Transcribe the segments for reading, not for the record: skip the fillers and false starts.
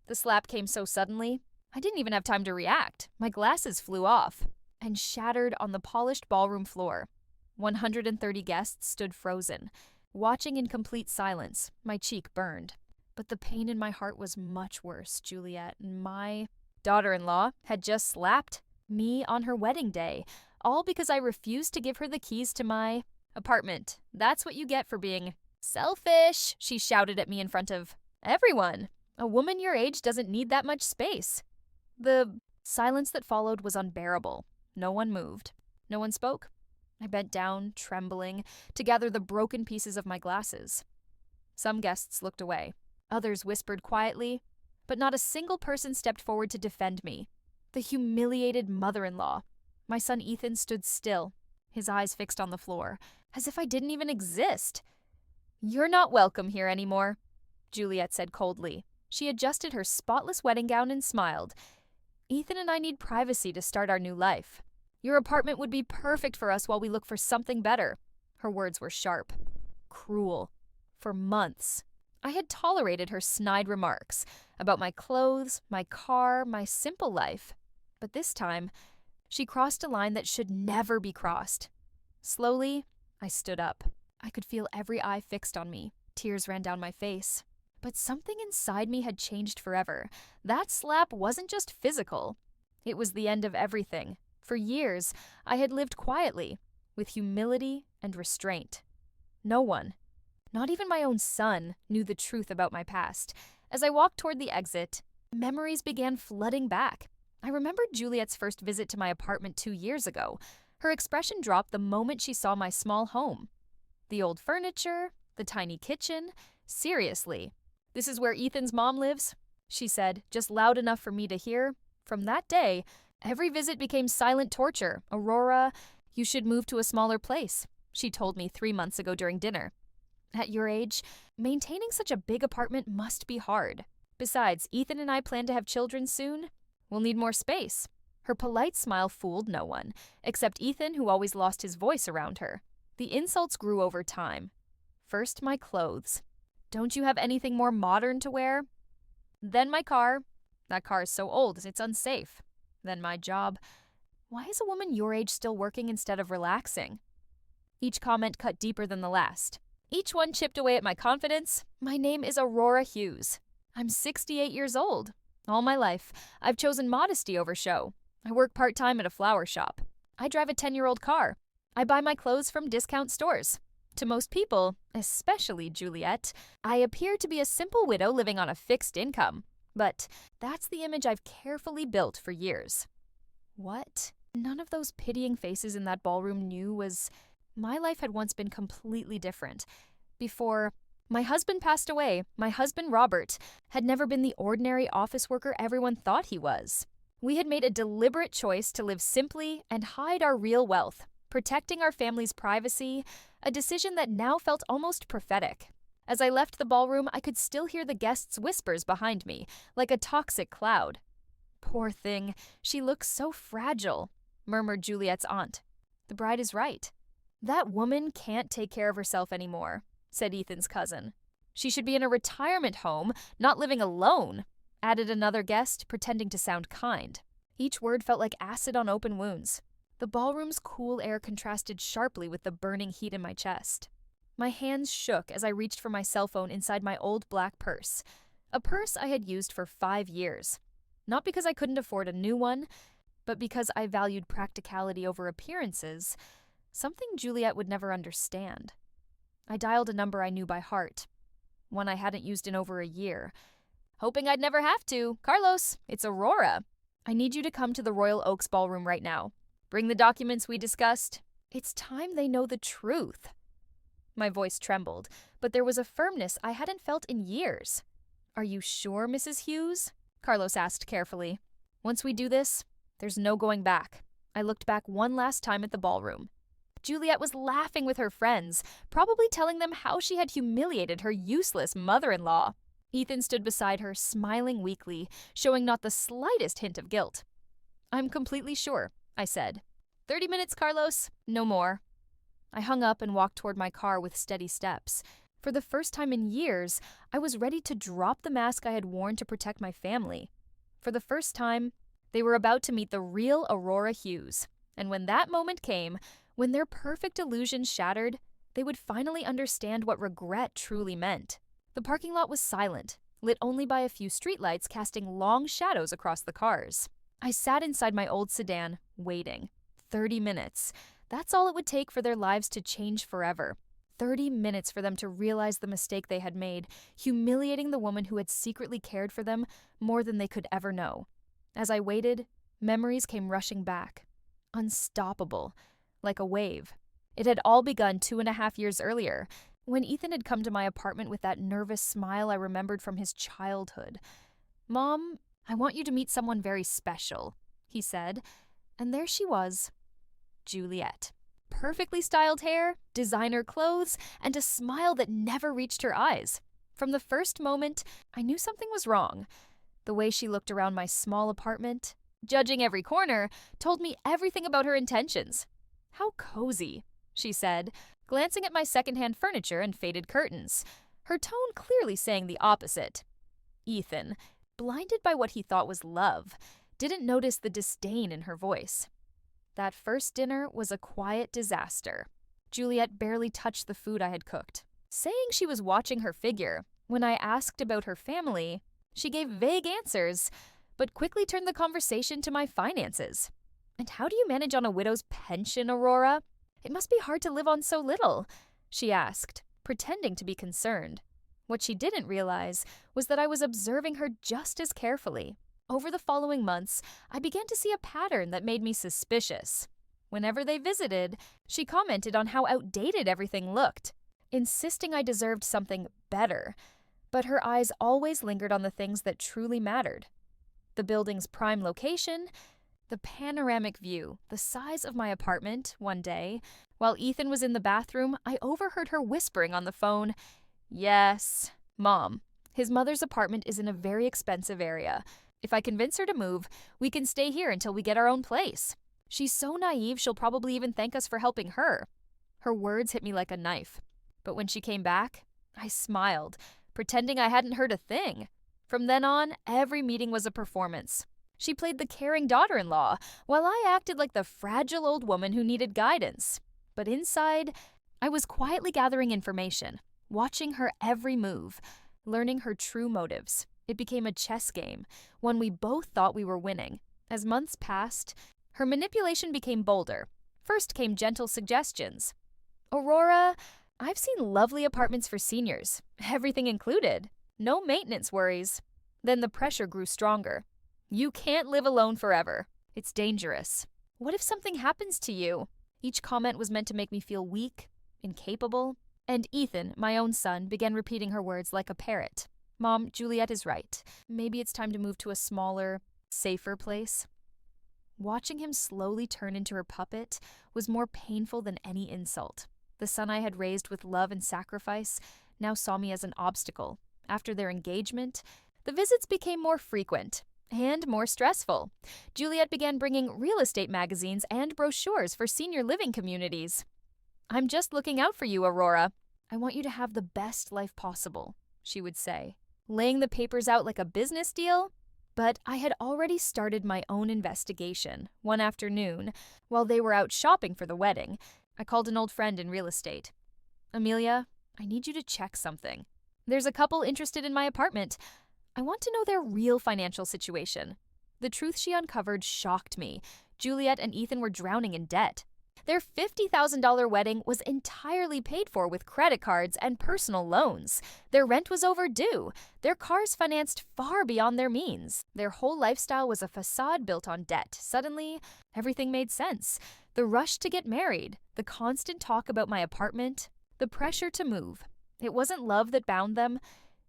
The slap came so suddenly, I didn't even have time to react. My glasses flew off and shattered on the polished ballroom floor. 130 guests stood frozen, watching in complete silence. My cheek burned. But the pain in my heart was much worse, Juliet. My daughter-in-law had just slapped me on her wedding day, all because I refused to give her the keys to my apartment. That's what you get for being selfish, she shouted at me in front of everyone. A woman your age doesn't need that much space. The silence that followed was unbearable. No one moved. No one spoke. I bent down, trembling, to gather the broken pieces of my glasses. Some guests looked away. Others whispered quietly, but not a single person stepped forward to defend me. The humiliated mother-in-law. My son Ethan stood still, his eyes fixed on the floor, as if I didn't even exist. "You're not welcome here anymore," Juliet said coldly. She adjusted her spotless wedding gown and smiled. "Ethan and I need privacy to start our new life. Your apartment would be perfect for us while we look for something better." Her words were sharp, cruel. For months, I had tolerated her snide remarks about my clothes, my car, my simple life. But this time, she crossed a line that should never be crossed. Slowly, I stood up. I could feel every eye fixed on me. Tears ran down my face. But something inside me had changed forever. That slap wasn't just physical. It was the end of everything. For years, I had lived quietly, with humility and restraint. No one, not even my own son, knew the truth about my past. As I walked toward the exit, memories began flooding back. I remembered Juliet's first visit to my apartment 2 years ago. Her expression dropped the moment she saw my small home. The old furniture, the tiny kitchen. "Seriously, this is where Ethan's mom lives?" she said, just loud enough for me to hear. From that day, every visit became silent torture. "Aurora, you should move to a smaller place," she told me 3 months ago during dinner. "At your age, maintaining such a big apartment must be hard. Besides, Ethan and I plan to have children soon. We'll need more space." Her polite smile fooled no one, except Ethan, who always lost his voice around her. The insults grew over time. First, my clothes. "Don't you have anything more modern to wear?" Then my car. "That car is so old, it's unsafe." Then my job. "Why is a woman your age still working instead of relaxing?" Each comment cut deeper than the last. Each one chipped away at my confidence. My name is Aurora Hughes. I'm 68 years old. All my life, I've chosen modesty over show. I work part-time at a flower shop. I drive a 10-year-old car. I buy my clothes from discount stores. To most people, especially Juliet, I appear to be a simple widow living on a fixed income. But that's the image I've carefully built for years. What none of those pitying faces in that ballroom knew was my life had once been completely different. Before my husband passed away, my husband Robert had never been the ordinary office worker everyone thought he was. We had made a deliberate choice to live simply and hide our real wealth, protecting our family's privacy, a decision that now felt almost prophetic. As I left the ballroom, I could still hear the guests' whispers behind me, like a toxic cloud. "Poor thing, she looks so fragile," murmured Juliet's aunt. "The bride is right. That woman can't take care of herself anymore," said Ethan's cousin. "She should be in a retirement home, not living alone," added another guest, pretending to sound kind. Each word felt like acid on open wounds. The ballroom's cool air contrasted sharply with the burning heat in my chest. My hands shook as I reached for my cell phone inside my old black purse, a purse I had used for 5 years. Not because I couldn't afford a new one, but because I valued practicality over appearances, something Juliet would never understand. I dialed a number I knew by heart, one I hadn't used in over a year. "Hoping I'd never have to. Carlos, it's Aurora. I need you to come to the Royal Oaks Ballroom right now. Bring the documents we discussed. It's time they know the truth." My voice trembled, but there was a firmness I hadn't felt in years. "Are you sure, Mrs. Hughes?" Carlos asked carefully. "Once we do this, there's no going back." I looked back one last time at the ballroom. Juliet was laughing with her friends, probably telling them how she had humiliated her useless mother-in-law. Ethan stood beside her, smiling weakly, showing not the slightest hint of guilt. "I'm completely sure," I said. 30 minutes, Carlos. No more." I hung up and walked toward my car with steady steps. For the first time in years, I was ready to drop the mask I had worn to protect my family. For the first time, they were about to meet the real Aurora Hughes. And when that moment came, when their perfect illusion shattered, they would finally understand what regret truly meant. The parking lot was silent, lit only by a few streetlights casting long shadows across the cars. I sat inside my old sedan, waiting. 30 minutes. That's all it would take for their lives to change forever. 30 minutes for them to realize the mistake they had made, humiliating the woman who had secretly cared for them more than they could ever know. As I waited, memories came rushing back. Unstoppable, like a wave. It had all begun 2.5 years earlier, when Ethan had come to my apartment with that nervous smile I remembered from his childhood. "Mom, I want you to meet someone very special," he said. And there she was, Juliet. Perfectly styled hair, designer clothes, and a smile that never reached her eyes. From the first moment, I knew something was wrong. The way she looked around my small apartment, judging every corner, told me everything about her intentions. "How cozy," she said, glancing at my secondhand furniture and faded curtains, her tone clearly saying the opposite. Ethan, blinded by what he thought was love, didn't notice the disdain in her voice. That first dinner was a quiet disaster. Juliet barely touched the food I had cooked. Saying she was watching her figure, when I asked about her family, she gave vague answers, but quickly turned the conversation to my finances. "And how do you manage on a widow's pension, Aurora? It must be hard to live on so little," she asked, pretending to be concerned. What she didn't realize was that I was observing her just as carefully. Over the following months, I began to see a pattern that made me suspicious. Whenever they visited, she commented on how outdated everything looked, insisting I deserved something better. But her eyes always lingered on the things that truly mattered. The building's prime location, the panoramic view, the size of my apartment. One day, while Ethan was in the bathroom, I overheard her whispering on the phone, "Yes, Mom, his mother's apartment is in a very expensive area. If I convince her to move, we can stay here until we get our own place. She's so naive she'll probably even thank us for helping her." Her words hit me like a knife. But when she came back, I smiled, pretending I hadn't heard a thing. From then on, every meeting was a performance. She played the caring daughter-in-law, while I acted like the fragile old woman who needed guidance. But inside, I was quietly gathering information, watching her every move, learning her true motives. It became a chess game, one we both thought we were winning. As months passed, her manipulation became bolder. First came gentle suggestions. "Aurora, I've seen lovely apartments for seniors, everything included. No maintenance worries." Then the pressure grew stronger. "You can't live alone forever. It's dangerous. What if something happens to you?" Each comment was meant to make me feel weak, incapable. And Ethan, my own son, began repeating her words like a parrot. "Mom, Juliet is right. Maybe it's time to move to a smaller, safer place." Watching him slowly turn into her puppet was more painful than any insult. The son I had raised with love and sacrifice now saw me as an obstacle. After their engagement, the visits became more frequent and more stressful. Juliet began bringing real estate magazines and brochures for senior living communities. "I'm just looking out for you, Aurora. I want you to have the best life possible," she would say, laying the papers out like a business deal. But I had already started my own investigation. One afternoon, while they were out shopping for the wedding, I called an old friend in real estate. "Amelia, I need you to check something. There's a couple interested in my apartment. I want to know their real financial situation." The truth she uncovered shocked me. Juliet and Ethan were drowning in debt. Their $50,000 wedding was entirely paid for with credit cards and personal loans. Their rent was overdue. Their cars financed far beyond their means. Their whole lifestyle was a facade built on debt. Suddenly, everything made sense. The rush to get married, the constant talk about my apartment, the pressure to move. It wasn't love that bound them.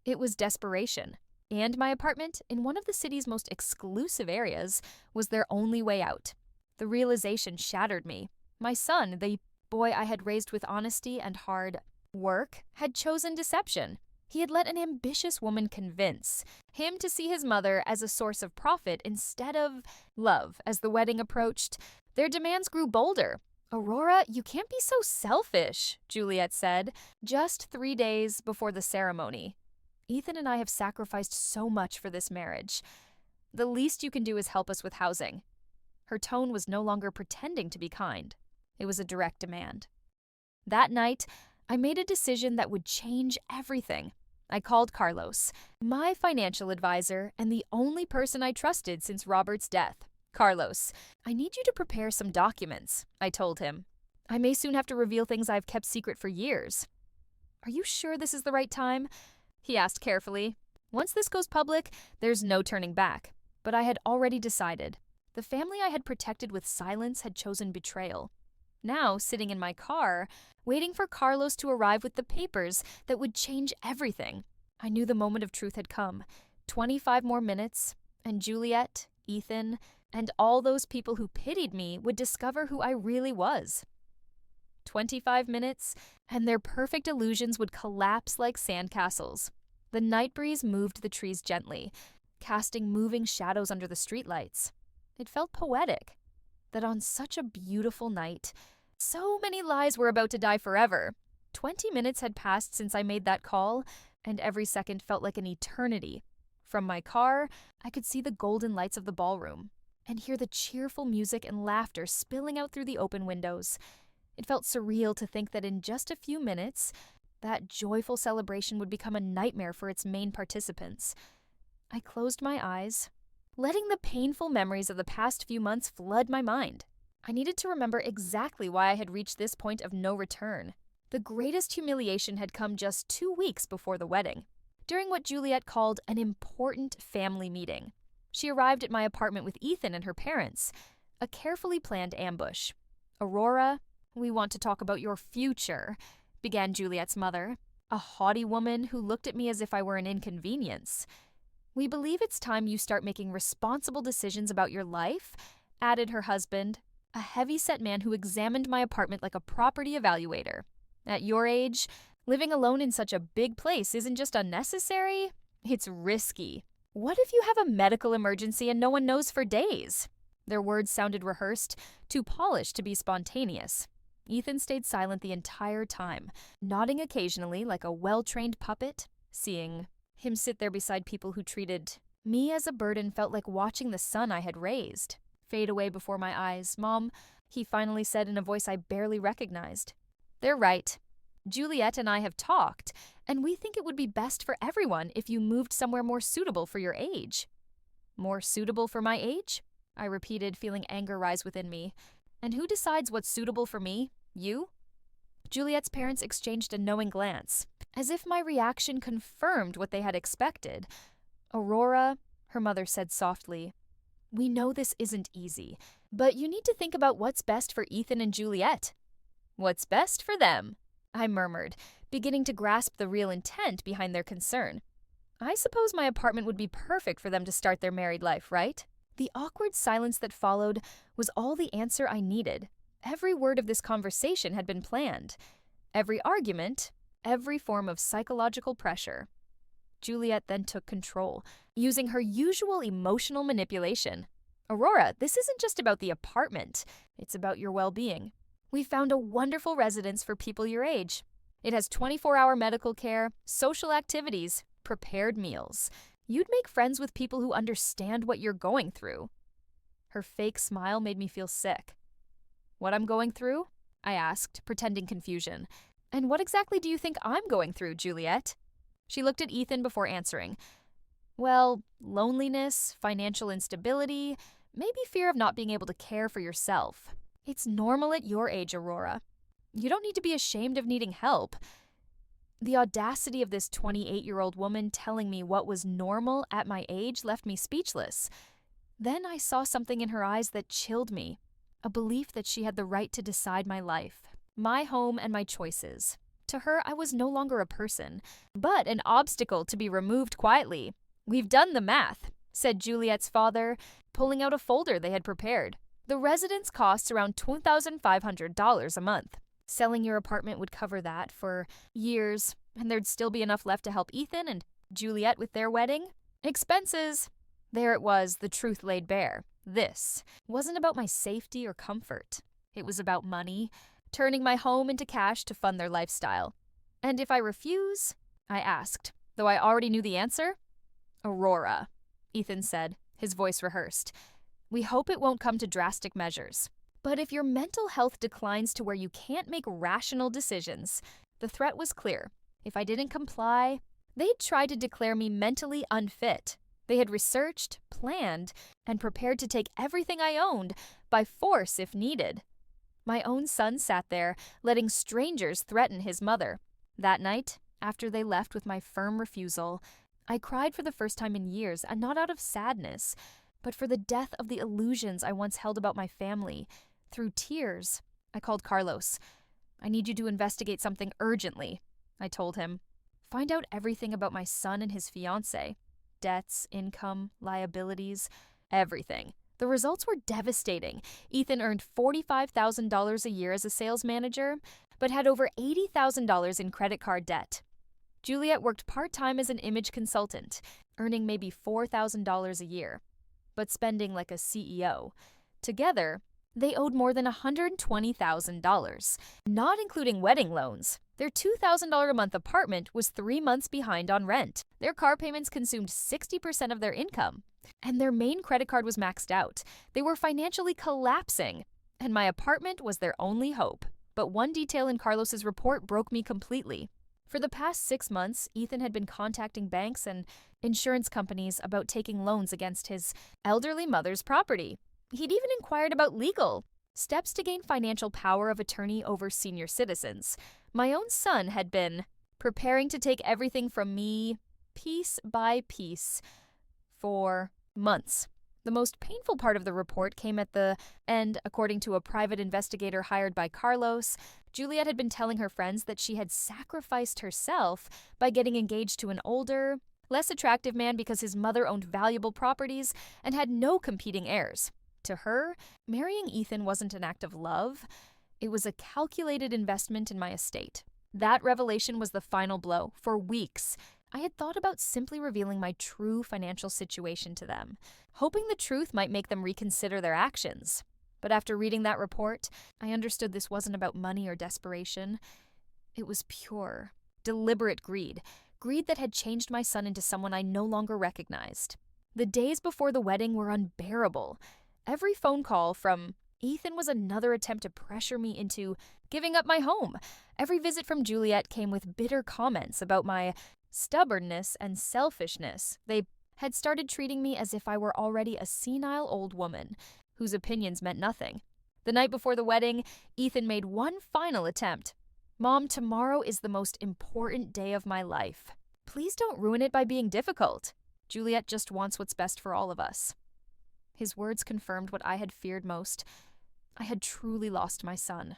It was desperation. And my apartment, in one of the city's most exclusive areas, was their only way out. The realization shattered me. My son, the boy I had raised with honesty and hard work, had chosen deception. He had let an ambitious woman convince him to see his mother as a source of profit instead of love. As the wedding approached, their demands grew bolder. Aurora, you can't be so selfish, Juliet said, just 3 days before the ceremony. Ethan and I have sacrificed so much for this marriage. The least you can do is help us with housing. Her tone was no longer pretending to be kind. It was a direct demand. That night, I made a decision that would change everything. I called Carlos, my financial advisor and the only person I trusted since Robert's death. Carlos, I need you to prepare some documents, I told him. I may soon have to reveal things I've kept secret for years. Are you sure this is the right time? He asked carefully. Once this goes public, there's no turning back. But I had already decided. The family I had protected with silence had chosen betrayal. Now, sitting in my car, waiting for Carlos to arrive with the papers that would change everything, I knew the moment of truth had come. 25 more minutes, and Juliet, Ethan, and all those people who pitied me would discover who I really was. 25 minutes, and their perfect illusions would collapse like sandcastles. The night breeze moved the trees gently, casting moving shadows under the streetlights. It felt poetic that on such a beautiful night, so many lies were about to die forever. 20 minutes had passed since I made that call, and every second felt like an eternity. From my car, I could see the golden lights of the ballroom and hear the cheerful music and laughter spilling out through the open windows. It felt surreal to think that in just a few minutes, that joyful celebration would become a nightmare for its main participants. I closed my eyes, letting the painful memories of the past few months flood my mind. I needed to remember exactly why I had reached this point of no return. The greatest humiliation had come just 2 weeks before the wedding, during what Juliet called an important family meeting. She arrived at my apartment with Ethan and her parents, a carefully planned ambush. Aurora, we want to talk about your future, began Juliet's mother, a haughty woman who looked at me as if I were an inconvenience. We believe it's time you start making responsible decisions about your life, added her husband, a heavy-set man who examined my apartment like a property evaluator. At your age, living alone in such a big place isn't just unnecessary, it's risky. What if you have a medical emergency and no one knows for days? Their words sounded rehearsed, too polished to be spontaneous. Ethan stayed silent the entire time, nodding occasionally like a well-trained puppet. Seeing him sit there beside people who treated me as a burden felt like watching the son I had raised fade away before my eyes. Mom, he finally said in a voice I barely recognized. They're right. Juliet and I have talked, and we think it would be best for everyone if you moved somewhere more suitable for your age. More suitable for my age? I repeated, feeling anger rise within me. And who decides what's suitable for me? You? Juliet's parents exchanged a knowing glance, as if my reaction confirmed what they had expected. Aurora, her mother said softly, we know this isn't easy, but you need to think about what's best for Ethan and Juliet. What's best for them? I murmured, beginning to grasp the real intent behind their concern. I suppose my apartment would be perfect for them to start their married life, right? The awkward silence that followed was all the answer I needed. Every word of this conversation had been planned. Every argument, every form of psychological pressure. Juliet then took control, using her usual emotional manipulation. Aurora, this isn't just about the apartment. It's about your well-being. We found a wonderful residence for people your age. It has 24-hour medical care, social activities, prepared meals. You'd make friends with people who understand what you're going through. Her fake smile made me feel sick. What I'm going through? I asked, pretending confusion. And what exactly do you think I'm going through, Juliet? She looked at Ethan before answering. Well, loneliness, financial instability, maybe fear of not being able to care for yourself. It's normal at your age, Aurora. You don't need to be ashamed of needing help. The audacity of this 28-year-old woman telling me what was normal at my age left me speechless. Then I saw something in her eyes that chilled me, a belief that she had the right to decide my life, my home, and my choices. To her, I was no longer a person, but an obstacle to be removed quietly. We've done the math, said Juliet's father, pulling out a folder they had prepared. The residence costs around $2,500 a month. Selling your apartment would cover that for years, and there'd still be enough left to help Ethan and Juliet with their wedding. Expenses. There it was, the truth laid bare. This wasn't about my safety or comfort. It was about money, turning my home into cash to fund their lifestyle. And if I refuse? I asked, though I already knew the answer. Aurora, Ethan said, his voice rehearsed. We hope it won't come to drastic measures. But if your mental health declines to where you can't make rational decisions, the threat was clear. If I didn't comply, they'd try to declare me mentally unfit. They had researched, planned, and prepared to take everything I owned, by force if needed. My own son sat there, letting strangers threaten his mother. That night, after they left with my firm refusal, I cried for the first time in years, and not out of sadness, but for the death of the illusions I once held about my family. Through tears, I called Carlos. I need you to investigate something urgently, I told him. Find out everything about my son and his fiancée. Debts, income, liabilities, everything. The results were devastating. Ethan earned $45,000 a year as a sales manager, but had over $80,000 in credit card debt. Juliet worked part-time as an image consultant, earning maybe $4,000 a year, but spending like a CEO. Together, they owed more than $120,000, not including wedding loans. Their $2,000 a month apartment was 3 months behind on rent. Their car payments consumed 60% of their income. And their main credit card was maxed out. They were financially collapsing. And my apartment was their only hope. But one detail in Carlos's report broke me completely. For the past 6 months, Ethan had been contacting banks and insurance companies about taking loans against his elderly mother's property. He'd even inquired about legal steps to gain financial power of attorney over senior citizens. My own son had been preparing to take everything from me, piece by piece, for months. The most painful part of the report came at the end. According to a private investigator hired by Carlos, Juliet had been telling her friends that she had sacrificed herself by getting engaged to an older, less attractive man because his mother owned valuable properties and had no competing heirs. To her, marrying Ethan wasn't an act of love. It was a calculated investment in my estate. That revelation was the final blow. For weeks, I had thought about simply revealing my true financial situation to them, hoping the truth might make them reconsider their actions. But after reading that report, I understood this wasn't about money or desperation. It was pure, deliberate greed. Greed that had changed my son into someone I no longer recognized. The days before the wedding were unbearable. Every phone call from Ethan was another attempt to pressure me into giving up my home. Every visit from Juliet came with bitter comments about my stubbornness and selfishness. They had started treating me as if I were already a senile old woman whose opinions meant nothing. The night before the wedding, Ethan made one final attempt. Mom, tomorrow is the most important day of my life. Please don't ruin it by being difficult. Juliet just wants what's best for all of us. His words confirmed what I had feared most. I had truly lost my son.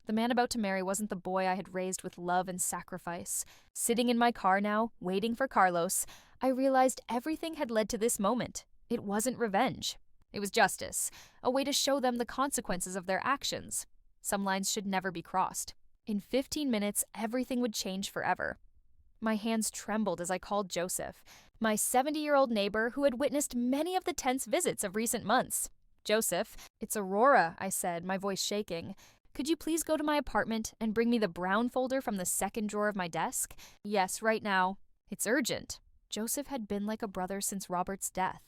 The man about to marry wasn't the boy I had raised with love and sacrifice. Sitting in my car now, waiting for Carlos, I realized everything had led to this moment. It wasn't revenge. It was justice, a way to show them the consequences of their actions. Some lines should never be crossed. In 15 minutes, everything would change forever. My hands trembled as I called Joseph, my 70-year-old neighbor who had witnessed many of the tense visits of recent months. Joseph, it's Aurora, I said, my voice shaking. Could you please go to my apartment and bring me the brown folder from the second drawer of my desk? Yes, right now. It's urgent. Joseph had been like a brother since Robert's death,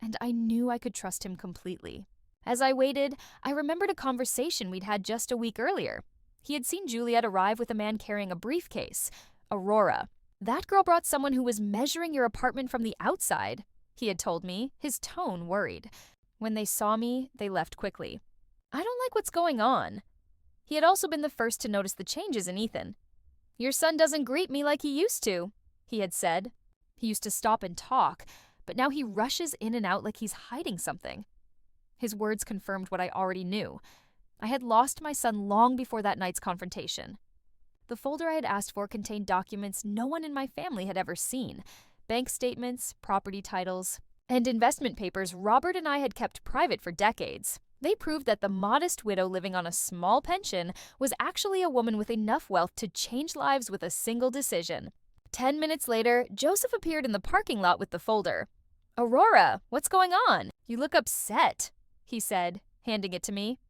and I knew I could trust him completely. As I waited, I remembered a conversation we'd had just a week earlier. He had seen Juliet arrive with a man carrying a briefcase. Aurora. That girl brought someone who was measuring your apartment from the outside, he had told me, his tone worried. When they saw me, they left quickly. I don't like what's going on. He had also been the first to notice the changes in Ethan. Your son doesn't greet me like he used to, he had said. He used to stop and talk, but now he rushes in and out like he's hiding something. His words confirmed what I already knew. I had lost my son long before that night's confrontation. The folder I had asked for contained documents no one in my family had ever seen. Bank statements, property titles, and investment papers Robert and I had kept private for decades. They proved that the modest widow living on a small pension was actually a woman with enough wealth to change lives with a single decision. 10 minutes later, Joseph appeared in the parking lot with the folder. Aurora, what's going on? You look upset, he said, handing it to me.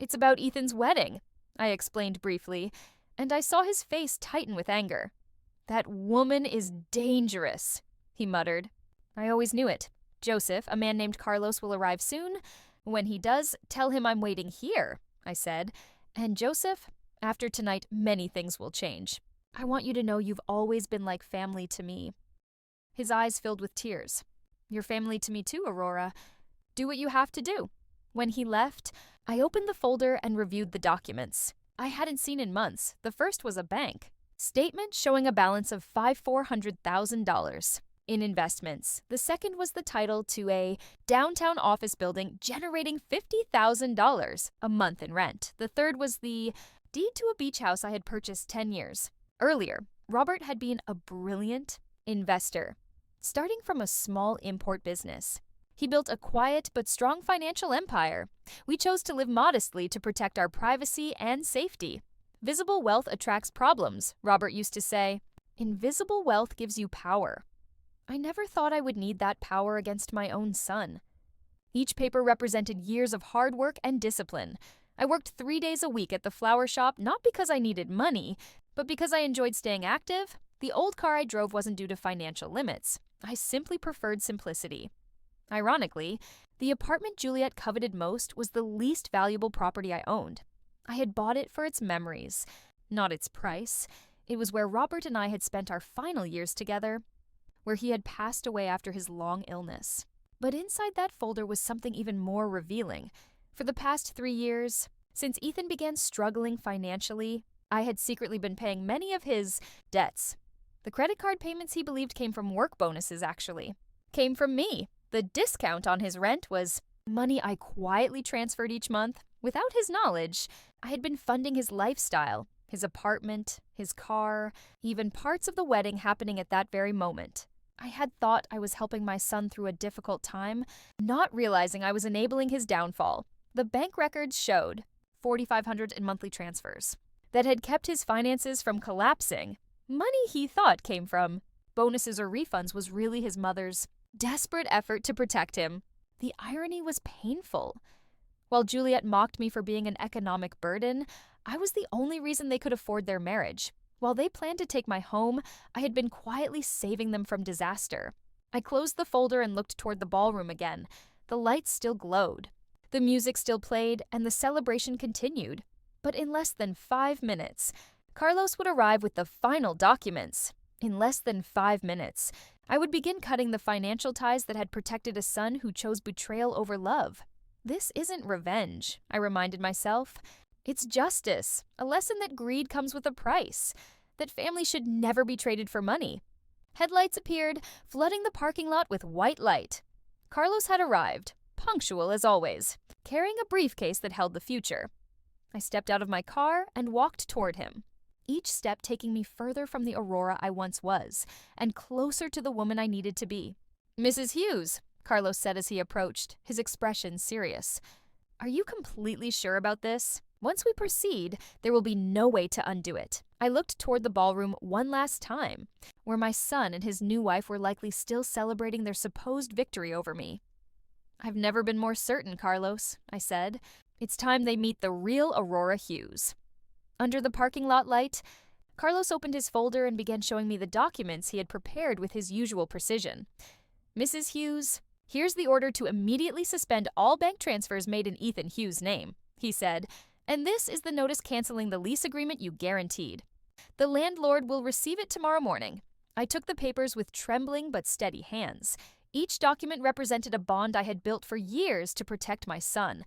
It's about Ethan's wedding, I explained briefly, and I saw his face tighten with anger. That woman is dangerous, he muttered. I always knew it. Joseph, a man named Carlos, will arrive soon. When he does, tell him I'm waiting here, I said. And Joseph, after tonight, many things will change. I want you to know you've always been like family to me. His eyes filled with tears. You're family to me too, Aurora. Do what you have to do. When he left, I opened the folder and reviewed the documents. I hadn't seen in months. The first was a bank statement showing a balance of $400,000 in investments. The second was the title to a downtown office building generating $50,000 a month in rent. The third was the deed to a beach house I had purchased 10 years earlier. Robert had been a brilliant investor, starting from a small import business. He built a quiet but strong financial empire. We chose to live modestly to protect our privacy and safety. Visible wealth attracts problems, Robert used to say. Invisible wealth gives you power. I never thought I would need that power against my own son. Each paper represented years of hard work and discipline. I worked 3 days a week at the flower shop, not because I needed money, but because I enjoyed staying active. The old car I drove wasn't due to financial limits. I simply preferred simplicity. Ironically, the apartment Juliet coveted most was the least valuable property I owned. I had bought it for its memories, not its price. It was where Robert and I had spent our final years together, where he had passed away after his long illness. But inside that folder was something even more revealing. For the past 3 years, since Ethan began struggling financially, I had secretly been paying many of his debts. The credit card payments he believed came from work bonuses, actually. Came from me. The discount on his rent was money I quietly transferred each month. Without his knowledge, I had been funding his lifestyle, his apartment, his car, even parts of the wedding happening at that very moment. I had thought I was helping my son through a difficult time, not realizing I was enabling his downfall. The bank records showed $4,500 in monthly transfers that had kept his finances from collapsing. Money he thought came from bonuses or refunds was really his mother's desperate effort to protect him. The irony was painful. While Juliet mocked me for being an economic burden, I was the only reason they could afford their marriage. While they planned to take my home, I had been quietly saving them from disaster. I closed the folder and looked toward the ballroom again. The lights still glowed. The music still played, and the celebration continued. But in less than 5 minutes, Carlos would arrive with the final documents. In less than 5 minutes, I would begin cutting the financial ties that had protected a son who chose betrayal over love. This isn't revenge, I reminded myself. It's justice, a lesson that greed comes with a price, that family should never be traded for money. Headlights appeared, flooding the parking lot with white light. Carlos had arrived, punctual as always, carrying a briefcase that held the future. I stepped out of my car and walked toward him, each step taking me further from the Aurora I once was, and closer to the woman I needed to be. Mrs. Hughes, Carlos said as he approached, his expression serious. Are you completely sure about this? Once we proceed, there will be no way to undo it. I looked toward the ballroom one last time, where my son and his new wife were likely still celebrating their supposed victory over me. I've never been more certain, Carlos, I said. It's time they meet the real Aurora Hughes. Under the parking lot light, Carlos opened his folder and began showing me the documents he had prepared with his usual precision. Mrs. Hughes, here's the order to immediately suspend all bank transfers made in Ethan Hughes' name, he said, and this is the notice canceling the lease agreement you guaranteed. The landlord will receive it tomorrow morning. I took the papers with trembling but steady hands. Each document represented a bond I had built for years to protect my son,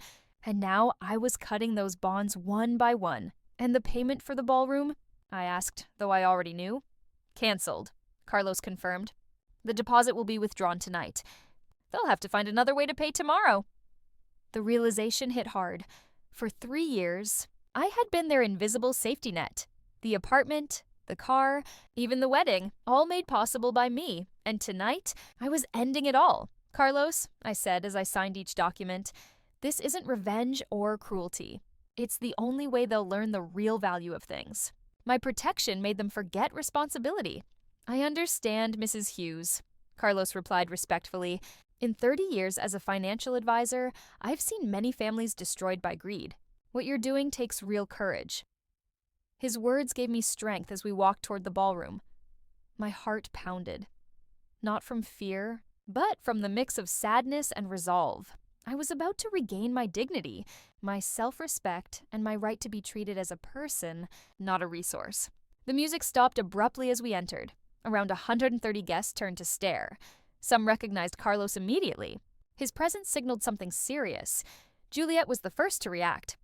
and now I was cutting those bonds one by one. And the payment for the ballroom? I asked, though I already knew. Cancelled, Carlos confirmed. The deposit will be withdrawn tonight. They'll have to find another way to pay tomorrow. The realization hit hard. For 3 years, I had been their invisible safety net. The apartment, the car, even the wedding, all made possible by me. And tonight, I was ending it all. Carlos, I said as I signed each document, this isn't revenge or cruelty. It's the only way they'll learn the real value of things. My protection made them forget responsibility. I understand, Mrs. Hughes, Carlos replied respectfully. In 30 years as a financial advisor, I've seen many families destroyed by greed. What you're doing takes real courage." His words gave me strength as we walked toward the ballroom. My heart pounded. Not from fear, but from the mix of sadness and resolve. I was about to regain my dignity, my self-respect, and my right to be treated as a person, not a resource. The music stopped abruptly as we entered. Around 130 guests turned to stare. Some recognized Carlos immediately. His presence signaled something serious. Juliet was the first to react.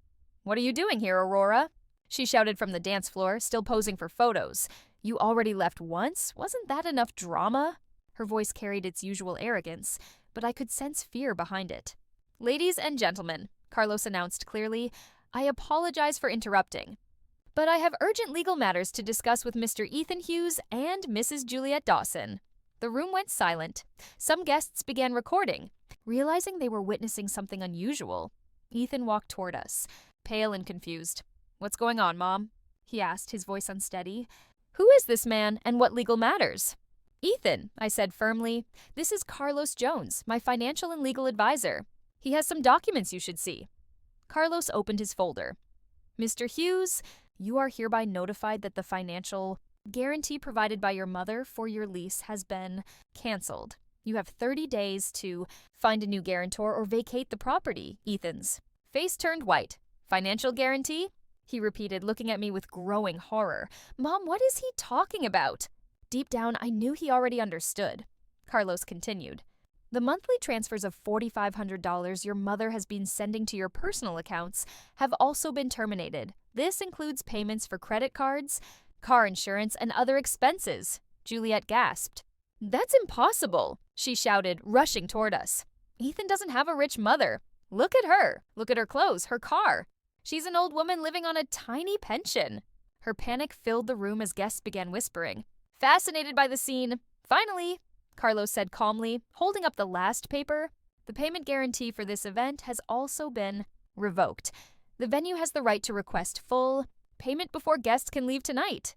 "What are you doing here, Aurora?" She shouted from the dance floor, still posing for photos. "You already left once? Wasn't that enough drama?" Her voice carried its usual arrogance, but I could sense fear behind it. "Ladies and gentlemen," Carlos announced clearly, "I apologize for interrupting, but I have urgent legal matters to discuss with Mr. Ethan Hughes and Mrs. Juliet Dawson." The room went silent. Some guests began recording. Realizing they were witnessing something unusual, Ethan walked toward us, pale and confused. "What's going on, Mom?" he asked, his voice unsteady. "Who is this man, and what legal matters?" "Ethan," I said firmly, "this is Carlos Jones, my financial and legal advisor. He has some documents you should see." Carlos opened his folder. "Mr. Hughes, you are hereby notified that the financial guarantee provided by your mother for your lease has been canceled. You have 30 days to find a new guarantor or vacate the property." Ethan's face turned white. "Financial guarantee?" he repeated, looking at me with growing horror. "Mom, what is he talking about?" Deep down, I knew he already understood. Carlos continued. "The monthly transfers of $4,500 your mother has been sending to your personal accounts have also been terminated. This includes payments for credit cards, car insurance, and other expenses." Juliet gasped. "That's impossible," she shouted, rushing toward us. "Ethan doesn't have a rich mother. Look at her. Look at her clothes, her car. She's an old woman living on a tiny pension." Her panic filled the room as guests began whispering. Fascinated by the scene, "Finally," Carlos said calmly, holding up the last paper, "the payment guarantee for this event has also been revoked. The venue has the right to request full payment before guests can leave tonight."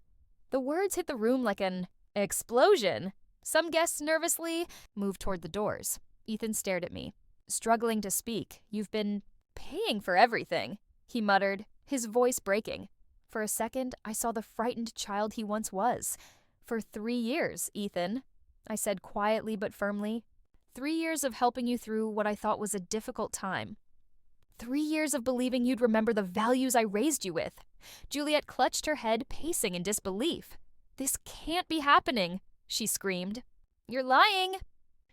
The words hit the room like an explosion. Some guests nervously moved toward the doors. Ethan stared at me, struggling to speak. "You've been paying for everything," he muttered, his voice breaking. For a second, I saw the frightened child he once was. "For 3 years, Ethan," I said quietly but firmly. 3 years of helping you through what I thought was a difficult time. 3 years of believing you'd remember the values I raised you with." Juliet clutched her head, pacing in disbelief. "This can't be happening," she screamed. "You're lying.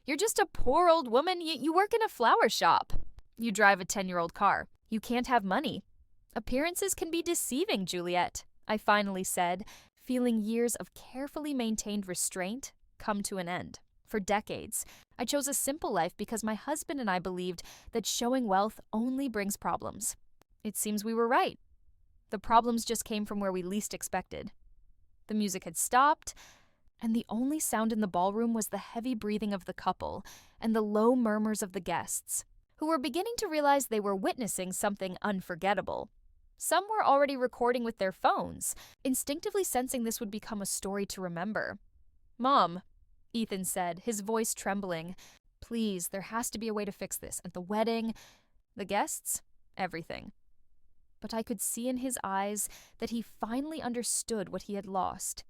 You're just a poor old woman. You work in a flower shop. You drive a 10-year-old car. You can't have money. Appearances can be deceiving, Juliet," I finally said, feeling years of carefully maintained restraint come to an end. For decades, I chose a simple life because my husband and I believed that showing wealth only brings problems. It seems we were right. The problems just came from where we least expected. The music had stopped, and the only sound in the ballroom was the heavy breathing of the couple and the low murmurs of the guests, who were beginning to realize they were witnessing something unforgettable. Some were already recording with their phones, instinctively sensing this would become a story to remember. "Mom," Ethan said, his voice trembling, "please, there has to be a way to fix this. At the wedding, the guests, everything." But I could see in his eyes that he finally understood what he had lost.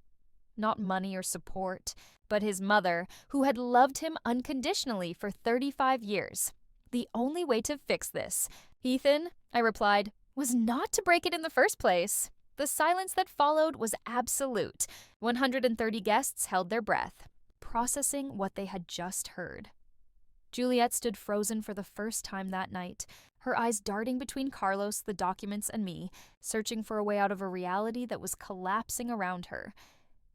Not money or support, but his mother, who had loved him unconditionally for 35 years. "The only way to fix this, Ethan," I replied, "was not to break it in the first place." The silence that followed was absolute. 130 guests held their breath, processing what they had just heard. Juliet stood frozen for the first time that night, her eyes darting between Carlos, the documents, and me, searching for a way out of a reality that was collapsing around her.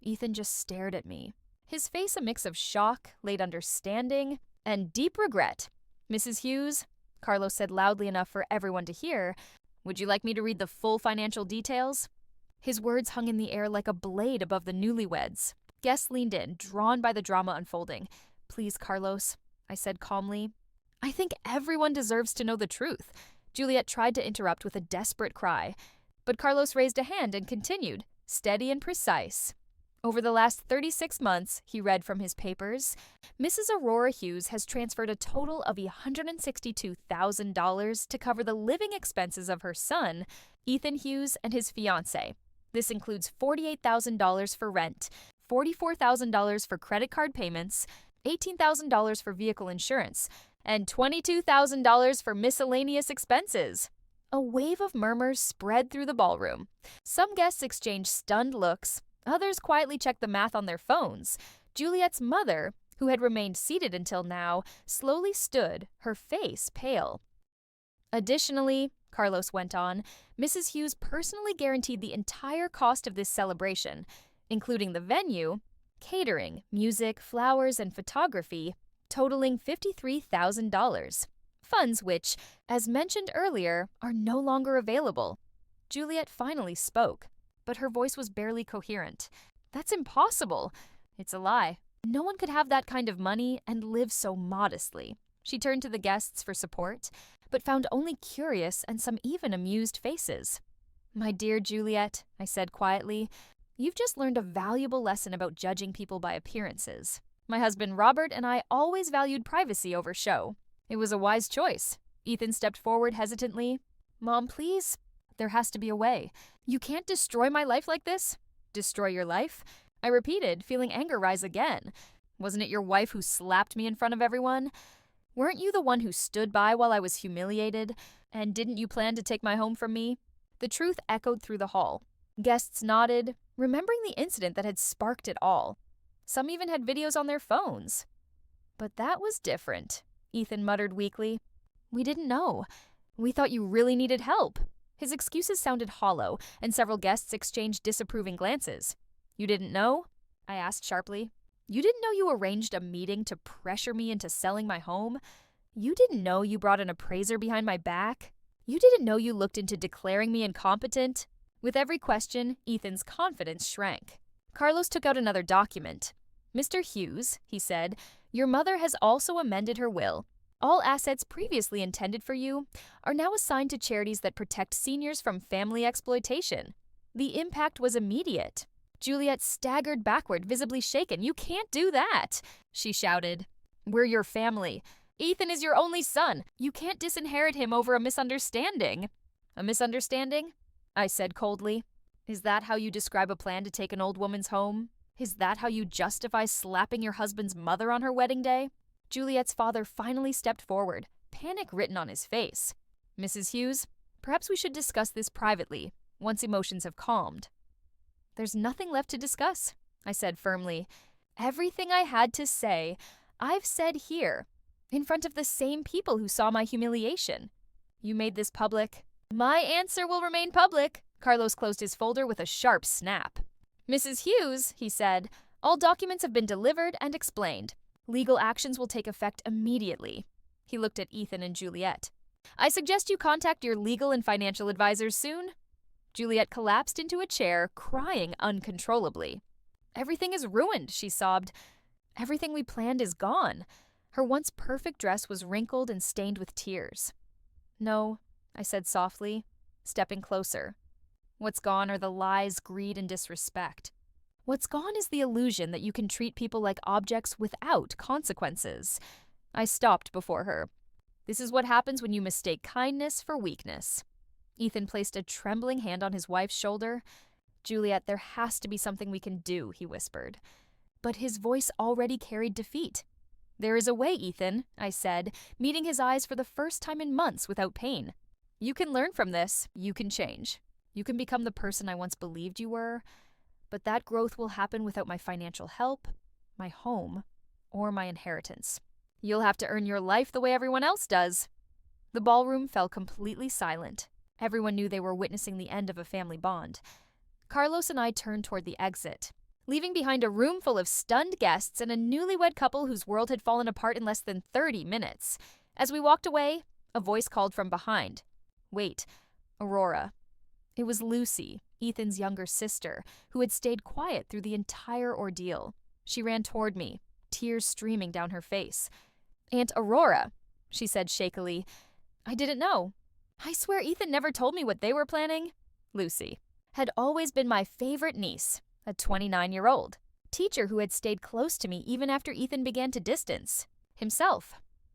Ethan just stared at me, his face a mix of shock, late understanding, and deep regret. "Mrs. Hughes," Carlos said loudly enough for everyone to hear, "would you like me to read the full financial details?" His words hung in the air like a blade above the newlyweds. Guests leaned in, drawn by the drama unfolding. "Please, Carlos," I said calmly. "I think everyone deserves to know the truth." Juliet tried to interrupt with a desperate cry, but Carlos raised a hand and continued, steady and precise. Over the last 36 months, he read from his papers, Mrs. Aurora Hughes has transferred a total of $162,000 to cover the living expenses of her son, Ethan Hughes, and his fiancée. This includes $48,000 for rent, $44,000 for credit card payments, $18,000 for vehicle insurance, and $22,000 for miscellaneous expenses. A wave of murmurs spread through the ballroom. Some guests exchanged stunned looks. Others quietly checked the math on their phones. Juliet's mother, who had remained seated until now, slowly stood, her face pale. Additionally, Carlos went on, Mrs. Hughes personally guaranteed the entire cost of this celebration, including the venue, catering, music, flowers, and photography, totaling $53,000. Funds which, as mentioned earlier, are no longer available. Juliet finally spoke, but her voice was barely coherent. That's impossible. It's a lie. No one could have that kind of money and live so modestly. She turned to the guests for support, but found only curious and some even amused faces. My dear Juliet, I said quietly, you've just learned a valuable lesson about judging people by appearances. My husband Robert and I always valued privacy over show. It was a wise choice. Ethan stepped forward hesitantly. Mom, please. There has to be a way. You can't destroy my life like this. Destroy your life? I repeated, feeling anger rise again. Wasn't it your wife who slapped me in front of everyone? Weren't you the one who stood by while I was humiliated? And didn't you plan to take my home from me? The truth echoed through the hall. Guests nodded, remembering the incident that had sparked it all. Some even had videos on their phones. But that was different, Ethan muttered weakly. We didn't know. We thought you really needed help. His excuses sounded hollow, and several guests exchanged disapproving glances. You didn't know? I asked sharply. You didn't know you arranged a meeting to pressure me into selling my home? You didn't know you brought an appraiser behind my back? You didn't know you looked into declaring me incompetent? With every question, Ethan's confidence shrank. Carlos took out another document. Mr. Hughes, he said, your mother has also amended her will. All assets previously intended for you are now assigned to charities that protect seniors from family exploitation. The impact was immediate. Juliet staggered backward, visibly shaken. You can't do that, she shouted. We're your family. Ethan is your only son. You can't disinherit him over a misunderstanding. A misunderstanding? I said coldly. Is that how you describe a plan to take an old woman's home? Is that how you justify slapping your husband's mother on her wedding day? Juliet's father finally stepped forward, panic written on his face. Mrs. Hughes, perhaps we should discuss this privately, once emotions have calmed. There's nothing left to discuss, I said firmly. Everything I had to say, I've said here, in front of the same people who saw my humiliation. You made this public. My answer will remain public. Carlos closed his folder with a sharp snap. Mrs. Hughes, he said, all documents have been delivered and explained. Legal actions will take effect immediately. He looked at Ethan and Juliet. I suggest you contact your legal and financial advisors soon. Juliet collapsed into a chair, crying uncontrollably. Everything is ruined, she sobbed. Everything we planned is gone. Her once perfect dress was wrinkled and stained with tears. No, I said softly, stepping closer. What's gone are the lies, greed, and disrespect. What's gone is the illusion that you can treat people like objects without consequences. I stopped before her. This is what happens when you mistake kindness for weakness. Ethan placed a trembling hand on his wife's shoulder. Juliet, there has to be something we can do, he whispered. But his voice already carried defeat. There is a way, Ethan, I said, meeting his eyes for the first time in months without pain. You can learn from this. You can change. You can become the person I once believed you were. But that growth will happen without my financial help, my home, or my inheritance. You'll have to earn your life the way everyone else does. The ballroom fell completely silent. Everyone knew they were witnessing the end of a family bond. Carlos and I turned toward the exit, leaving behind a room full of stunned guests and a newlywed couple whose world had fallen apart in less than 30 minutes. As we walked away, a voice called from behind. Wait, Aurora. It was Lucy, Ethan's younger sister, who had stayed quiet through the entire ordeal. She ran toward me, tears streaming down her face. Aunt Aurora, she said shakily. I didn't know. I swear Ethan never told me what they were planning. Lucy had always been my favorite niece, a 29-year-old. Teacher who had stayed close to me even after Ethan began to distance. Himself.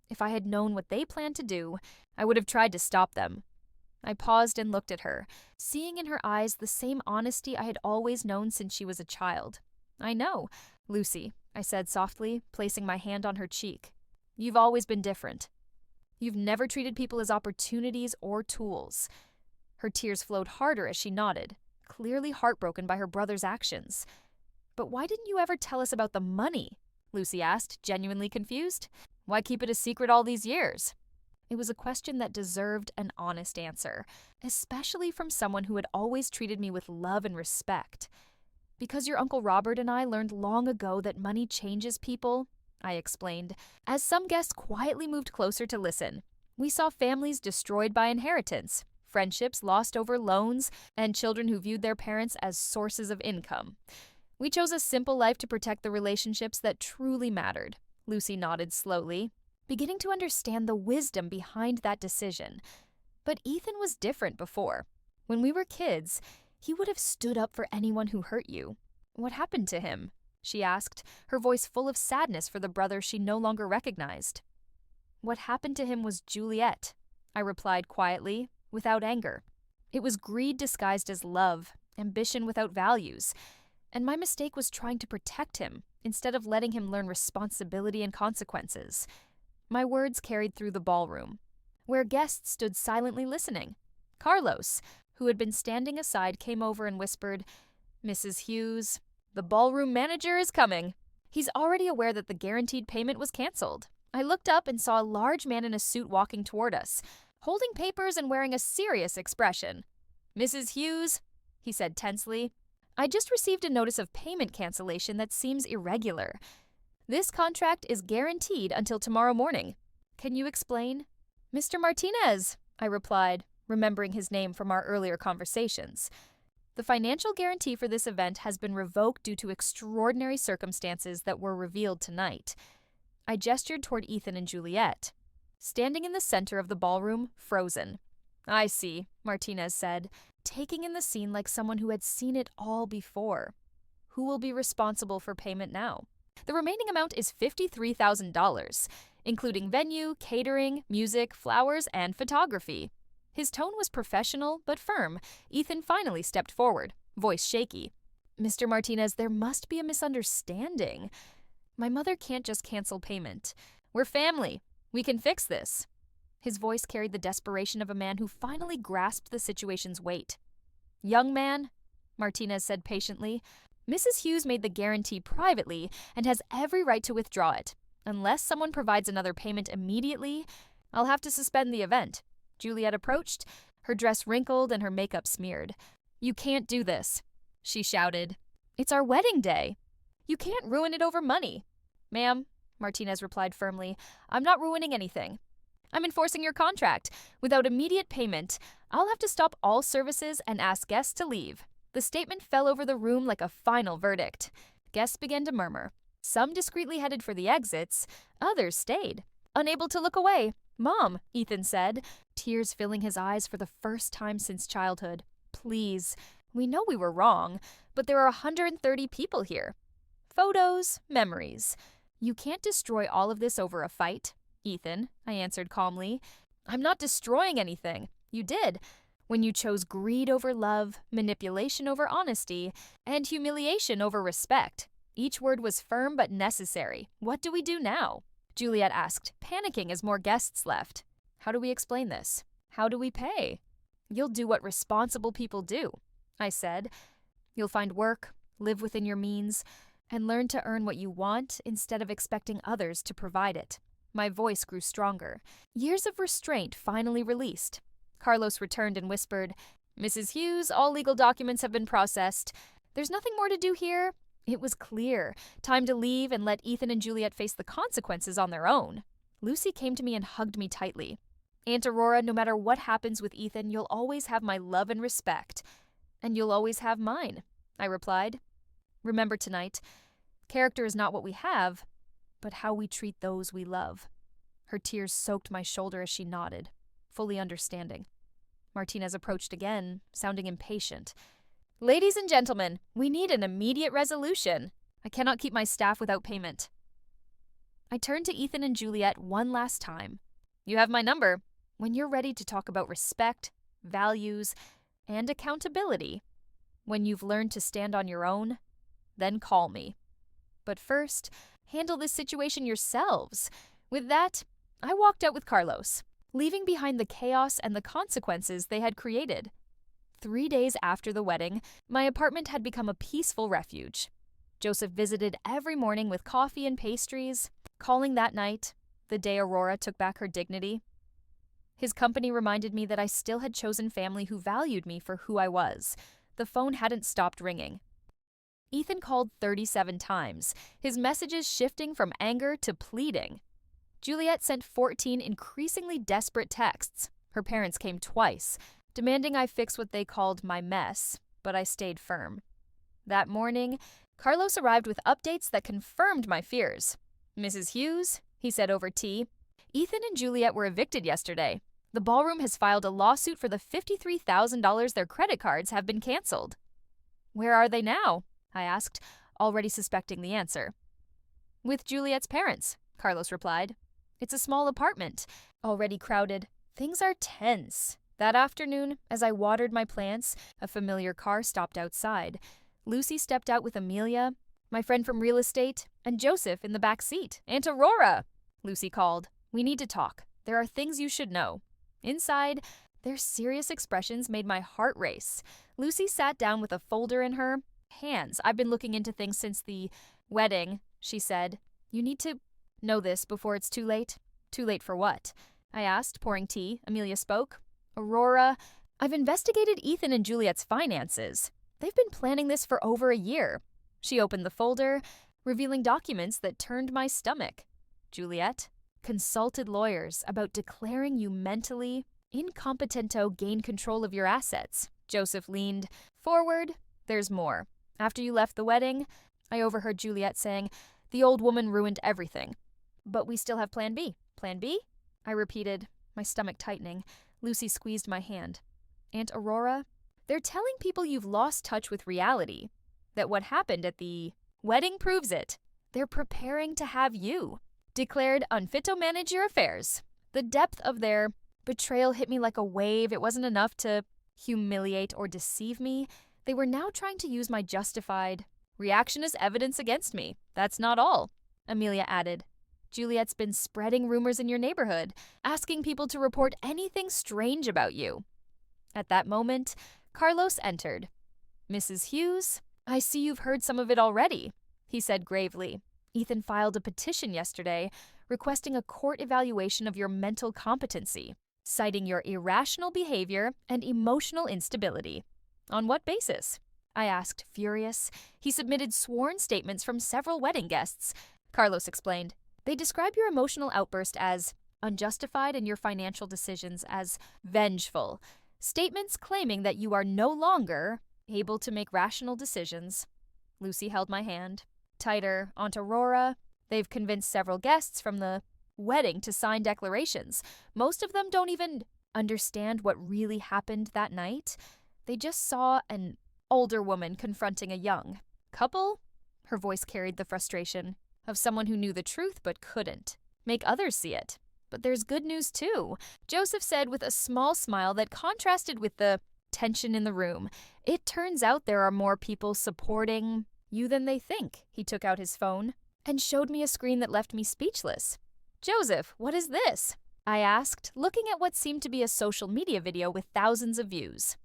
If I had known what they planned to do, I would have tried to stop them. I paused and looked at her, seeing in her eyes the same honesty I had always known since she was a child. I know, Lucy, I said softly, placing my hand on her cheek. You've always been different. You've never treated people as opportunities or tools. Her tears flowed harder as she nodded, clearly heartbroken by her brother's actions. But why didn't you ever tell us about the money? Lucy asked, genuinely confused. Why keep it a secret all these years? It was a question that deserved an honest answer, especially from someone who had always treated me with love and respect. Because your Uncle Robert and I learned long ago that money changes people, I explained, as some guests quietly moved closer to listen. We saw families destroyed by inheritance, friendships lost over loans, and children who viewed their parents as sources of income. We chose a simple life to protect the relationships that truly mattered. Lucy nodded slowly, beginning to understand the wisdom behind that decision. But Ethan was different before. When we were kids, he would have stood up for anyone who hurt you. What happened to him? She asked, her voice full of sadness for the brother she no longer recognized. What happened to him was Juliet, I replied quietly, without anger. It was greed disguised as love, ambition without values, and my mistake was trying to protect him instead of letting him learn responsibility and consequences. My words carried through the ballroom, where guests stood silently listening. Carlos, who had been standing aside, came over and whispered, Mrs. Hughes, the ballroom manager is coming. He's already aware that the guaranteed payment was canceled. I looked up and saw a large man in a suit walking toward us, holding papers and wearing a serious expression. Mrs. Hughes, he said tensely, I just received a notice of payment cancellation that seems irregular. This contract is guaranteed until tomorrow morning. Can you explain? Mr. Martinez, I replied, remembering his name from our earlier conversations. The financial guarantee for this event has been revoked due to extraordinary circumstances that were revealed tonight. I gestured toward Ethan and Juliet, standing in the center of the ballroom, frozen. I see, Martinez said, taking in the scene like someone who had seen it all before. Who will be responsible for payment now? The remaining amount is $53,000, including venue, catering, music, flowers, and photography. His tone was professional but firm. Ethan finally stepped forward, voice shaky. Mr. Martinez, there must be a misunderstanding. My mother can't just cancel payment. We're family. We can fix this. His voice carried the desperation of a man who finally grasped the situation's weight. Young man, Martinez said patiently, Mrs. Hughes made the guarantee privately and has every right to withdraw it. Unless someone provides another payment immediately, I'll have to suspend the event. Juliet approached, her dress wrinkled and her makeup smeared. You can't do this, she shouted. It's our wedding day. You can't ruin it over money. Ma'am, Martinez replied firmly, I'm not ruining anything. I'm enforcing your contract. Without immediate payment, I'll have to stop all services and ask guests to leave. The statement fell over the room like a final verdict. Guests began to murmur. Some discreetly headed for the exits, others stayed. Unable to look away. Mom, Ethan said, tears filling his eyes for the first time since childhood. Please, we know we were wrong, but there are 130 people here. Photos, memories. You can't destroy all of this over a fight. Ethan, I answered calmly. I'm not destroying anything. You did. When you chose greed over love, manipulation over honesty, and humiliation over respect. Each word was firm but necessary. What do we do now? Juliet asked, panicking as more guests left. How do we explain this? How do we pay? You'll do what responsible people do, I said. You'll find work, live within your means, and learn to earn what you want instead of expecting others to provide it. My voice grew stronger. Years of restraint finally released. Carlos returned and whispered, Mrs. Hughes, all legal documents have been processed. There's nothing more to do here. It was clear. Time to leave and let Ethan and Juliet face the consequences on their own. Lucy came to me and hugged me tightly. Aunt Aurora, no matter what happens with Ethan, you'll always have my love and respect. And you'll always have mine, I replied. Remember tonight, character is not what we have, but how we treat those we love. Her tears soaked my shoulder as she nodded, fully understanding. Martinez approached again, sounding impatient. Ladies and gentlemen, we need an immediate resolution. I cannot keep my staff without payment. I turned to Ethan and Juliet one last time. You have my number. When you're ready to talk about respect, values, and accountability, when you've learned to stand on your own, then call me. But first, handle this situation yourselves. With that, I walked out with Carlos, leaving behind the chaos and the consequences they had created. 3 days after the wedding, my apartment had become a peaceful refuge. Joseph visited every morning with coffee and pastries, calling that night, the day Aurora took back her dignity. His company reminded me that I still had chosen family who valued me for who I was. The phone hadn't stopped ringing. Ethan called 37 times, his messages shifting from anger to pleading. Juliet sent 14 increasingly desperate texts. Her parents came twice, demanding I fix what they called my mess, but I stayed firm. That morning, Carlos arrived with updates that confirmed my fears. Mrs. Hughes, he said over tea, Ethan and Juliet were evicted yesterday. The ballroom has filed a lawsuit for the $53,000 their credit cards have been canceled. Where are they now? I asked, already suspecting the answer. With Juliet's parents, Carlos replied. It's a small apartment, already crowded. Things are tense. That afternoon, as I watered my plants, a familiar car stopped outside. Lucy stepped out with Amelia, my friend from real estate, and Joseph in the back seat. Aunt Aurora, Lucy called. We need to talk. There are things you should know. Inside, their serious expressions made my heart race. Lucy sat down with a folder in her hands. I've been looking into things since the wedding, she said. You need to know this before it's too late. Too late for what? I asked, pouring tea. Amelia spoke. Aurora, I've investigated Ethan and Juliet's finances. They've been planning this for over a year. She opened the folder, revealing documents that turned my stomach. Juliet, consulted lawyers about declaring you mentally incompetento gain control of your assets. Joseph leaned forward. There's more. After you left the wedding, I overheard Juliet saying, the old woman ruined everything. But we still have Plan B. Plan B? I repeated, my stomach tightening. Lucy squeezed my hand. Aunt Aurora, they're telling people you've lost touch with reality. That what happened at the wedding proves it. They're preparing to have you. Declared unfit to manage your affairs. The depth of their betrayal hit me like a wave. It wasn't enough to humiliate or deceive me. They were now trying to use my justified reaction as evidence against me. That's not all, Amelia added. Juliet's been spreading rumors in your neighborhood, asking people to report anything strange about you. At that moment, Carlos entered. Mrs. Hughes, I see you've heard some of it already, he said gravely. Ethan filed a petition yesterday requesting a court evaluation of your mental competency, citing your irrational behavior and emotional instability. On what basis? I asked, furious. He submitted sworn statements from several wedding guests. Carlos explained. They describe your emotional outburst as unjustified and your financial decisions as vengeful. Statements claiming that you are no longer able to make rational decisions. Lucy held my hand. Tighter, Aunt Aurora. They've convinced several guests from the wedding to sign declarations. Most of them don't even understand what really happened that night. They just saw an older woman confronting a young couple. Her voice carried the frustration of someone who knew the truth but couldn't make others see it. But there's good news too, Joseph said with a small smile that contrasted with the tension in the room. It turns out there are more people supporting you than they think. He took out his phone and showed me a screen that left me speechless. Joseph, what is this? I asked, looking at what seemed to be a social media video with thousands of views.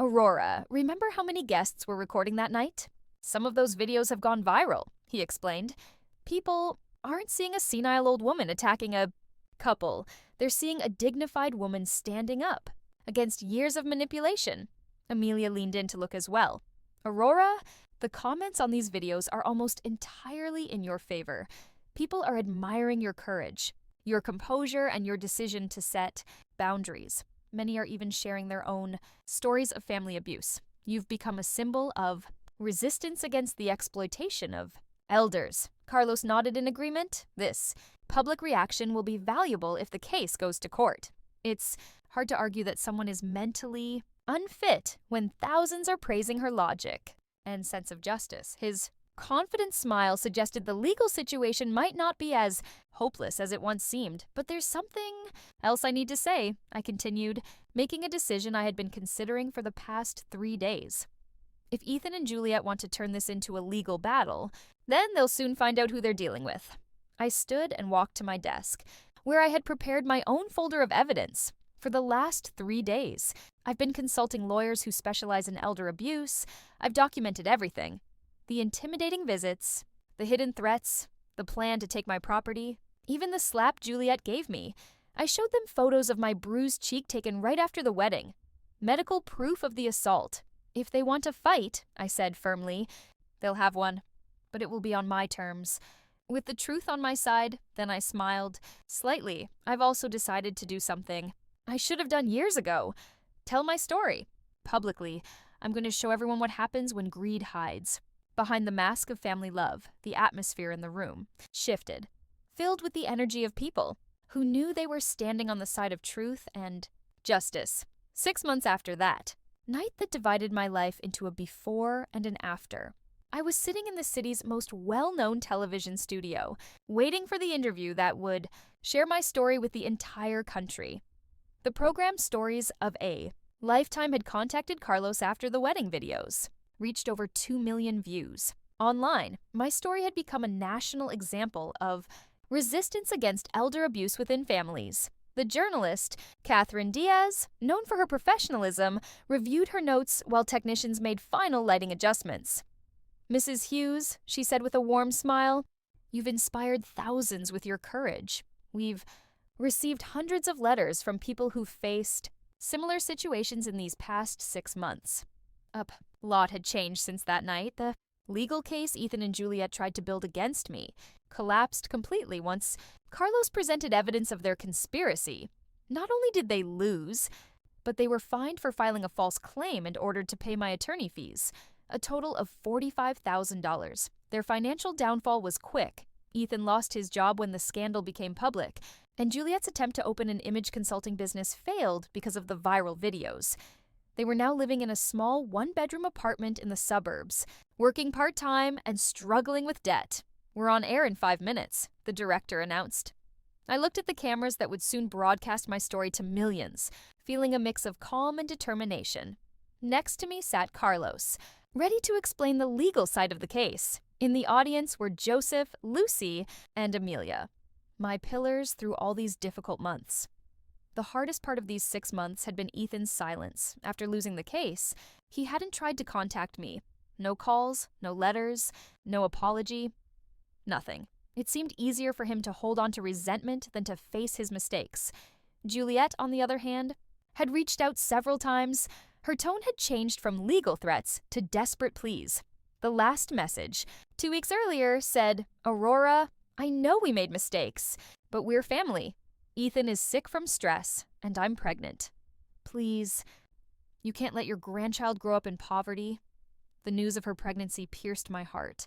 Aurora, remember how many guests were recording that night? Some of those videos have gone viral, he explained. People aren't seeing a senile old woman attacking a couple. They're seeing a dignified woman standing up against years of manipulation. Amelia leaned in to look as well. Aurora, the comments on these videos are almost entirely in your favor. People are admiring your courage, your composure, and your decision to set boundaries. Many are even sharing their own stories of family abuse. You've become a symbol of resistance against the exploitation of elders. Carlos nodded in agreement. This public reaction will be valuable if the case goes to court. It's hard to argue that someone is mentally unfit when thousands are praising her logic and sense of justice. His confident smile suggested the legal situation might not be as hopeless as it once seemed. But there's something else I need to say, I continued, making a decision I had been considering for the past 3 days. If Ethan and Juliet want to turn this into a legal battle, then they'll soon find out who they're dealing with. I stood and walked to my desk, where I had prepared my own folder of evidence. For the last 3 days, I've been consulting lawyers who specialize in elder abuse. I've documented everything. The intimidating visits, the hidden threats, the plan to take my property, even the slap Juliet gave me. I showed them photos of my bruised cheek taken right after the wedding. Medical proof of the assault. If they want to fight, I said firmly, they'll have one, but it will be on my terms. With the truth on my side, then I smiled. Slightly, I've also decided to do something I should have done years ago. Tell my story. Publicly, I'm going to show everyone what happens when greed hides. Behind the mask of family love, the atmosphere in the room shifted, filled with the energy of people who knew they were standing on the side of truth and justice. 6 months after that, night that divided my life into a before and an after. I was sitting in the city's most well-known television studio, waiting for the interview that would share my story with the entire country. The program Stories of A. Lifetime had contacted Carlos after the wedding videos, reached over 2 million views. Online, my story had become a national example of resistance against elder abuse within families. The journalist, Catherine Diaz, known for her professionalism, reviewed her notes while technicians made final lighting adjustments. "Mrs. Hughes," she said with a warm smile, "you've inspired thousands with your courage. We've received hundreds of letters from people who've faced similar situations in these past 6 months." A lot had changed since that night. The legal case Ethan and Juliet tried to build against me collapsed completely once Carlos presented evidence of their conspiracy. Not only did they lose, but they were fined for filing a false claim and ordered to pay my attorney fees, a total of $45,000. Their financial downfall was quick. Ethan lost his job when the scandal became public, and Juliet's attempt to open an image consulting business failed because of the viral videos. They were now living in a small one-bedroom apartment in the suburbs, working part-time and struggling with debt. "We're on air in 5 minutes, the director announced. I looked at the cameras that would soon broadcast my story to millions, feeling a mix of calm and determination. Next to me sat Carlos, ready to explain the legal side of the case. In the audience were Joseph, Lucy, and Amelia, my pillars through all these difficult months. The hardest part of these 6 months had been Ethan's silence. After losing the case, he hadn't tried to contact me. No calls, no letters, no apology, nothing. It seemed easier for him to hold on to resentment than to face his mistakes. Juliet, on the other hand, had reached out several times. Her tone had changed from legal threats to desperate pleas. The last message, 2 weeks earlier, said, "Aurora, I know we made mistakes, but we're family. Ethan is sick from stress, and I'm pregnant. Please, you can't let your grandchild grow up in poverty." The news of her pregnancy pierced my heart.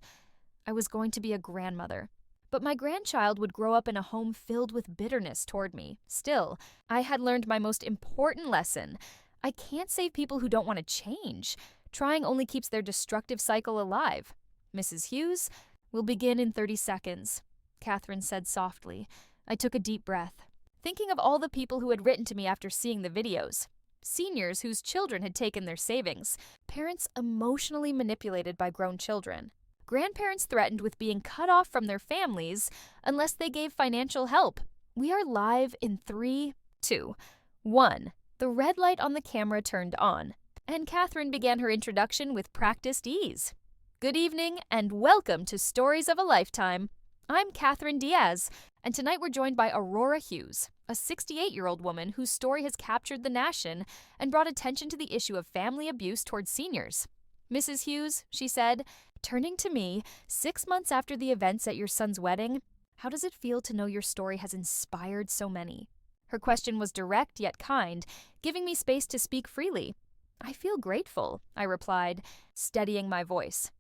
I was going to be a grandmother, but my grandchild would grow up in a home filled with bitterness toward me. Still, I had learned my most important lesson. I can't save people who don't want to change. Trying only keeps their destructive cycle alive. "Mrs. Hughes, we'll begin in 30 seconds, Catherine said softly. I took a deep breath, thinking of all the people who had written to me after seeing the videos. Seniors whose children had taken their savings, parents emotionally manipulated by grown children, grandparents threatened with being cut off from their families unless they gave financial help. We are live in 3, 2, 1. The red light on the camera turned on, and Catherine began her introduction with practiced ease. "Good evening, and welcome to Stories of a Lifetime. I'm Catherine Diaz, and tonight we're joined by Aurora Hughes, a 68-year-old woman whose story has captured the nation and brought attention to the issue of family abuse towards seniors. Mrs. Hughes," she said, turning to me, 6 months after the events at your son's wedding, "how does it feel to know your story has inspired so many?" Her question was direct yet kind, giving me space to speak freely. "I feel grateful," I replied, steadying my voice.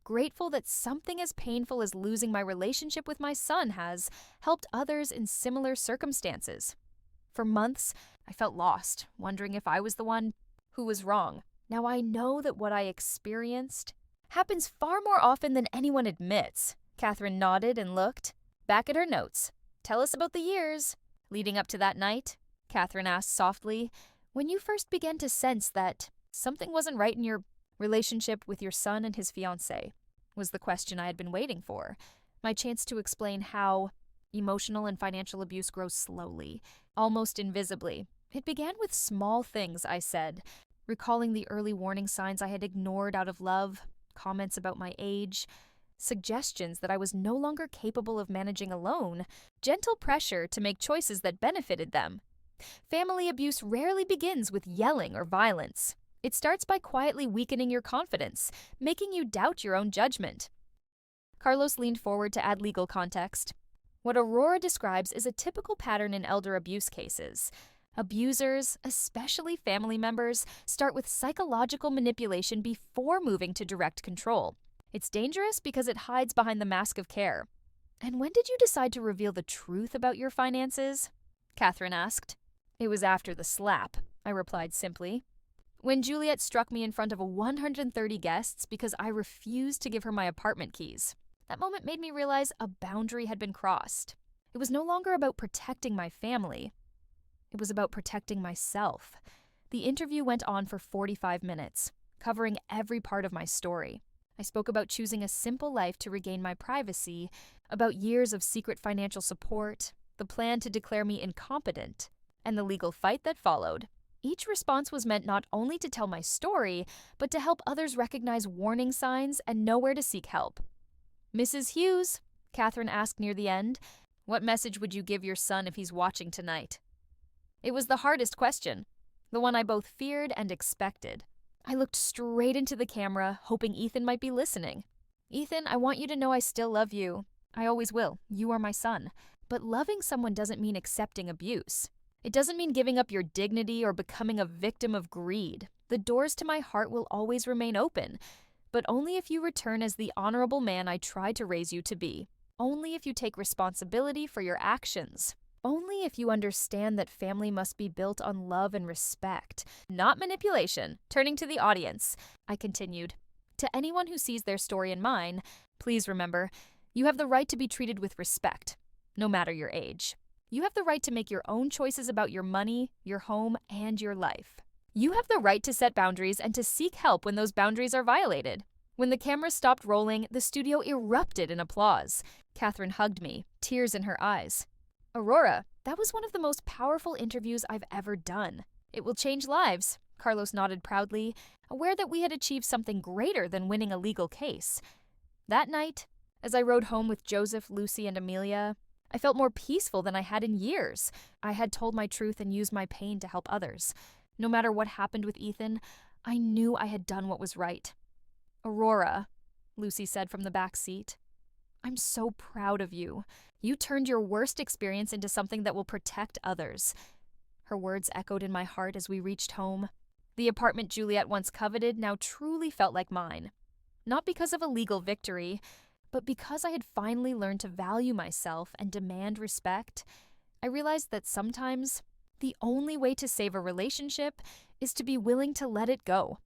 "Grateful that something as painful as losing my relationship with my son has helped others in similar circumstances. For months, I felt lost, wondering if I was the one who was wrong. Now I know that what I experienced happens far more often than anyone admits. Catherine nodded and looked back at her notes. Tell us about the years leading up to that night, Catherine asked softly. When you first began to sense that something wasn't right in your relationship with your son and his fiancée, was the question I had been waiting for. My chance to explain how emotional and financial abuse grows slowly, almost invisibly. It began with small things, I said, recalling the early warning signs I had ignored out of love, comments about my age, suggestions that I was no longer capable of managing alone, gentle pressure to make choices that benefited them. Family abuse rarely begins with yelling or violence. It starts by quietly weakening your confidence, making you doubt your own judgment. Carlos leaned forward to add legal context. What Aurora describes is a typical pattern in elder abuse cases. Abusers, especially family members, start with psychological manipulation before moving to direct control. It's dangerous because it hides behind the mask of care. And when did you decide to reveal the truth about your finances? Catherine asked. It was after the slap, I replied simply. When Juliet struck me in front of 130 guests because I refused to give her my apartment keys. That moment made me realize a boundary had been crossed. It was no longer about protecting my family. It was about protecting myself. The interview went on for 45 minutes, covering every part of my story. I spoke about choosing a simple life to regain my privacy, about years of secret financial support, the plan to declare me incompetent, and the legal fight that followed. Each response was meant not only to tell my story, but to help others recognize warning signs and know where to seek help. Mrs. Hughes, Catherine asked near the end, what message would you give your son if he's watching tonight? It was the hardest question, the one I both feared and expected. I looked straight into the camera, hoping Ethan might be listening. Ethan, I want you to know I still love you. I always will. You are my son. But loving someone doesn't mean accepting abuse. It doesn't mean giving up your dignity or becoming a victim of greed. The doors to my heart will always remain open, but only if you return as the honorable man I tried to raise you to be. Only if you take responsibility for your actions. Only if you understand that family must be built on love and respect, not manipulation. Turning to the audience, I continued. To anyone who sees their story in mine, please remember, you have the right to be treated with respect, no matter your age. You have the right to make your own choices about your money, your home, and your life. You have the right to set boundaries and to seek help when those boundaries are violated. When the camera stopped rolling, the studio erupted in applause. Catherine hugged me, tears in her eyes. Aurora, that was one of the most powerful interviews I've ever done. It will change lives, Carlos nodded proudly, aware that we had achieved something greater than winning a legal case. That night, as I rode home with Joseph, Lucy, and Amelia, I felt more peaceful than I had in years. I had told my truth and used my pain to help others. No matter what happened with Ethan, I knew I had done what was right. Aurora, Lucy said from the back seat, I'm so proud of you. You turned your worst experience into something that will protect others. Her words echoed in my heart as we reached home. The apartment Juliet once coveted now truly felt like mine. Not because of a legal victory, but because I had finally learned to value myself and demand respect. I realized that sometimes the only way to save a relationship is to be willing to let it go.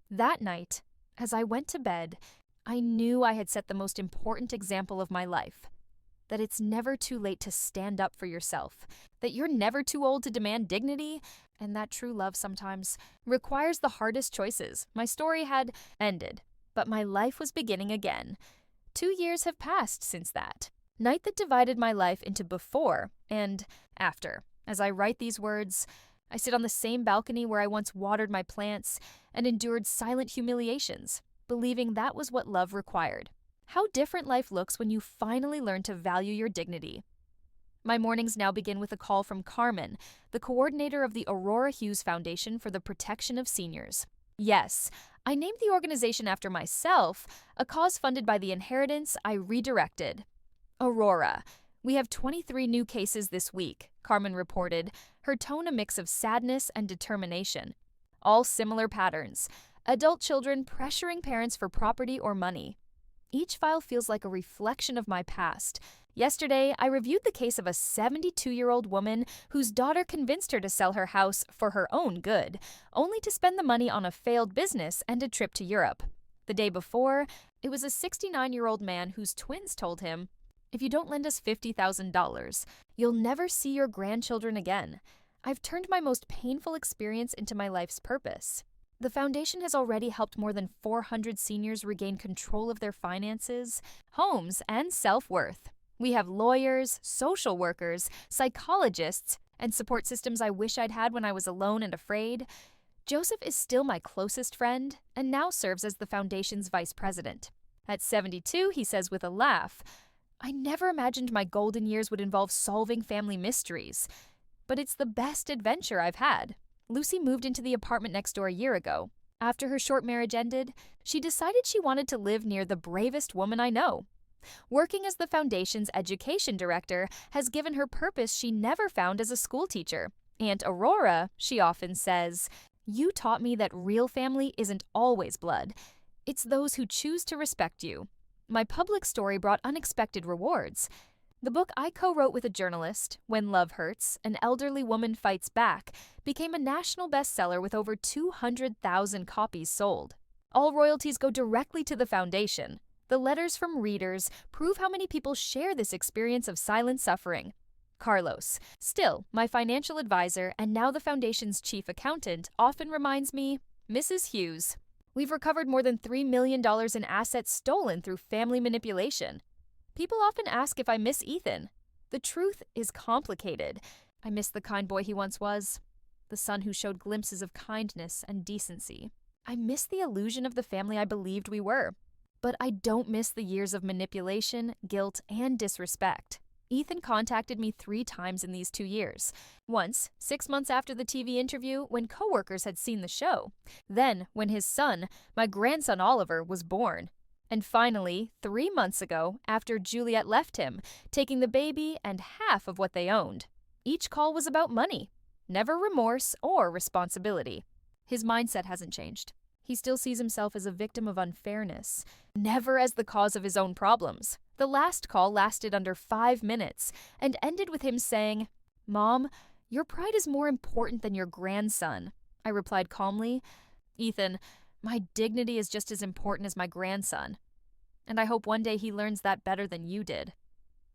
That night, as I went to bed, I knew I had set the most important example of my life. That it's never too late to stand up for yourself. That you're never too old to demand dignity. And that true love sometimes requires the hardest choices. My story had ended, but my life was beginning again. 2 years have passed since that. Night that divided my life into before and after. As I write these words, I sit on the same balcony where I once watered my plants and endured silent humiliations, believing that was what love required. How different life looks when you finally learn to value your dignity. My mornings now begin with a call from Carmen, the coordinator of the Aurora Hughes Foundation for the Protection of Seniors. Yes, I named the organization after myself, a cause funded by the inheritance I redirected. Aurora. We have 23 new cases this week, Carmen reported, her tone a mix of sadness and determination. All similar patterns. Adult children pressuring parents for property or money. Each file feels like a reflection of my past, Yesterday, I reviewed the case of a 72-year-old woman whose daughter convinced her to sell her house for her own good, only to spend the money on a failed business and a trip to Europe. The day before, it was a 69-year-old man whose twins told him, "If you don't lend us $50,000, you'll never see your grandchildren again. I've turned my most painful experience into my life's purpose." The foundation has already helped more than 400 seniors regain control of their finances, homes, and self-worth. We have lawyers, social workers, psychologists, and support systems I wish I'd had when I was alone and afraid. Joseph is still my closest friend and now serves as the foundation's vice president. At 72, he says with a laugh, "I never imagined my golden years would involve solving family mysteries, but it's the best adventure I've had." Lucy moved into the apartment next door a year ago. After her short marriage ended, she decided she wanted to live near the bravest woman I know. Working as the foundation's education director has given her purpose she never found as a school teacher. Aunt Aurora, she often says, "You taught me that real family isn't always blood. It's those who choose to respect you." My public story brought unexpected rewards. The book I co-wrote with a journalist, When Love Hurts, An Elderly Woman Fights Back, became a national bestseller with over 200,000 copies sold. All royalties go directly to the foundation. The letters from readers prove how many people share this experience of silent suffering. Carlos, still my financial advisor and now the foundation's chief accountant, often reminds me, "Mrs. Hughes, we've recovered more than $3 million in assets stolen through family manipulation." People often ask if I miss Ethan. The truth is complicated. I miss the kind boy he once was, the son who showed glimpses of kindness and decency. I miss the illusion of the family I believed we were. But I don't miss the years of manipulation, guilt, and disrespect. Ethan contacted me 3 times in these 2 years. Once, 6 months after the TV interview, when coworkers had seen the show. Then, when his son, my grandson Oliver, was born. And finally, 3 months ago, after Juliet left him, taking the baby and half of what they owned. Each call was about money, never remorse or responsibility. His mindset hasn't changed. He still sees himself as a victim of unfairness, never as the cause of his own problems. The last call lasted under 5 minutes and ended with him saying, "Mom, your pride is more important than your grandson." I replied calmly, "Ethan, my dignity is just as important as my grandson. And I hope one day he learns that better than you did."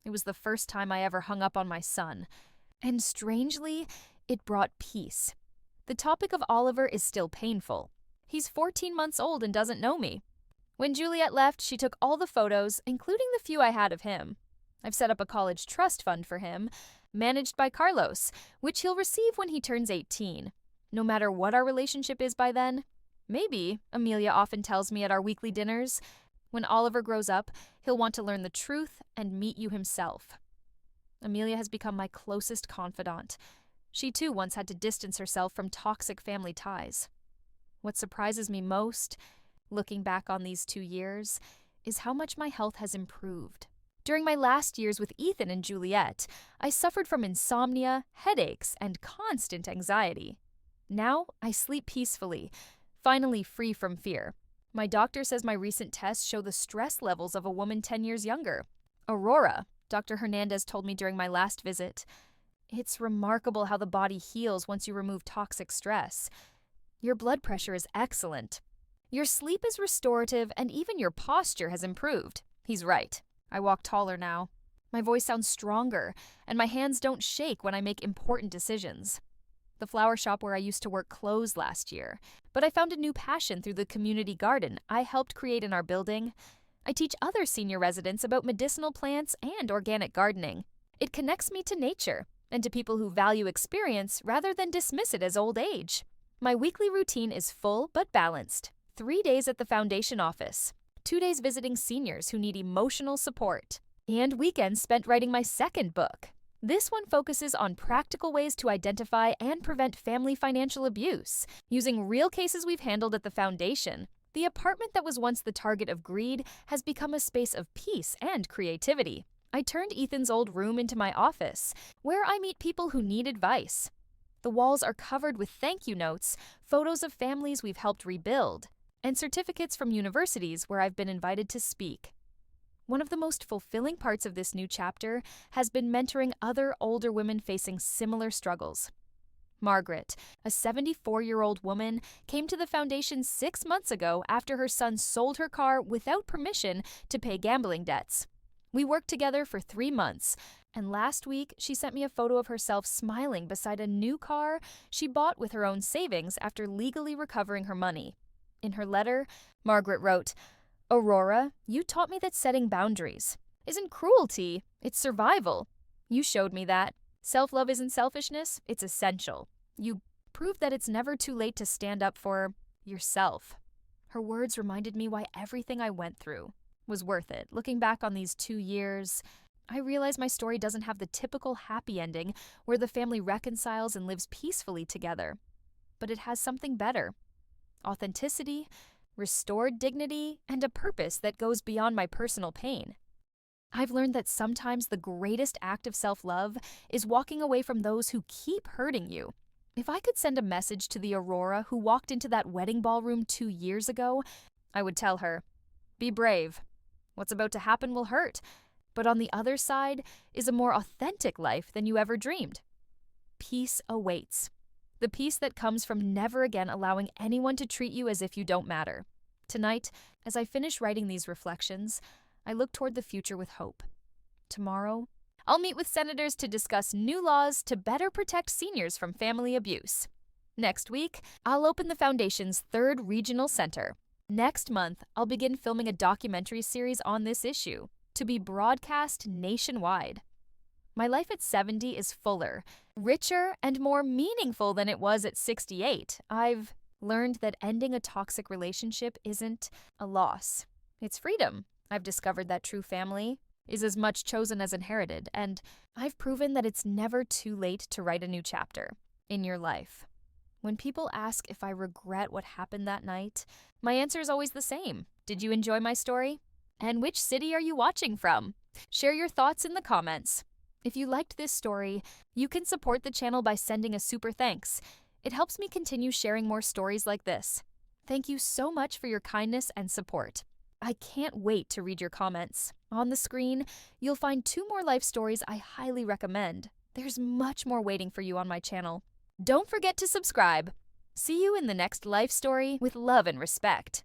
It was the first time I ever hung up on my son. And strangely, it brought peace. The topic of Oliver is still painful. He's 14 months old and doesn't know me. When Juliet left, she took all the photos, including the few I had of him. I've set up a college trust fund for him, managed by Carlos, which he'll receive when he turns 18. No matter what our relationship is by then. Maybe, Amelia often tells me at our weekly dinners, when Oliver grows up, he'll want to learn the truth and meet you himself. Amelia has become my closest confidant. She too once had to distance herself from toxic family ties. What surprises me most, looking back on these 2 years, is how much my health has improved. During my last years with Ethan and Juliet, I suffered from insomnia, headaches, and constant anxiety. Now I sleep peacefully, finally free from fear. My doctor says my recent tests show the stress levels of a woman 10 years younger. Aurora, Dr. Hernandez told me during my last visit, "It's remarkable how the body heals once you remove toxic stress. Your blood pressure is excellent. Your sleep is restorative and even your posture has improved." He's right. I walk taller now. My voice sounds stronger, and my hands don't shake when I make important decisions. The flower shop where I used to work closed last year, but I found a new passion through the community garden I helped create in our building. I teach other senior residents about medicinal plants and organic gardening. It connects me to nature and to people who value experience rather than dismiss it as old age. My weekly routine is full but balanced. 3 days at the foundation office, 2 days visiting seniors who need emotional support, and weekends spent writing my second book. This one focuses on practical ways to identify and prevent family financial abuse, using real cases we've handled at the foundation. The apartment that was once the target of greed has become a space of peace and creativity. I turned Ethan's old room into my office, where I meet people who need advice. The walls are covered with thank you notes, photos of families we've helped rebuild, and certificates from universities where I've been invited to speak. One of the most fulfilling parts of this new chapter has been mentoring other older women facing similar struggles. Margaret, a 74-year-old woman, came to the foundation 6 months ago after her son sold her car without permission to pay gambling debts. We worked together for 3 months, and last week she sent me a photo of herself smiling beside a new car she bought with her own savings after legally recovering her money. In her letter, Margaret wrote, "Aurora, you taught me that setting boundaries isn't cruelty, it's survival. You showed me that. Self-love isn't selfishness, it's essential. You proved that it's never too late to stand up for yourself." Her words reminded me why everything I went through was worth it. Looking back on these 2 years, I realize my story doesn't have the typical happy ending where the family reconciles and lives peacefully together. But it has something better: authenticity, restored dignity, and a purpose that goes beyond my personal pain. I've learned that sometimes the greatest act of self-love is walking away from those who keep hurting you. If I could send a message to the Aurora who walked into that wedding ballroom 2 years ago, I would tell her, be brave. What's about to happen will hurt, but on the other side is a more authentic life than you ever dreamed. Peace awaits. The peace that comes from never again allowing anyone to treat you as if you don't matter. Tonight, as I finish writing these reflections, I look toward the future with hope. Tomorrow, I'll meet with senators to discuss new laws to better protect seniors from family abuse. Next week, I'll open the Foundation's 3rd regional center. Next month, I'll begin filming a documentary series on this issue to be broadcast nationwide. My life at 70 is fuller, richer, and more meaningful than it was at 68. I've learned that ending a toxic relationship isn't a loss. It's freedom. I've discovered that true family is as much chosen as inherited, and I've proven that it's never too late to write a new chapter in your life. When people ask if I regret what happened that night, my answer is always the same. Did you enjoy my story? And which city are you watching from? Share your thoughts in the comments. If you liked this story, you can support the channel by sending a super thanks. It helps me continue sharing more stories like this. Thank you so much for your kindness and support. I can't wait to read your comments. On the screen, you'll find 2 more life stories I highly recommend. There's much more waiting for you on my channel. Don't forget to subscribe. See you in the next life story with love and respect.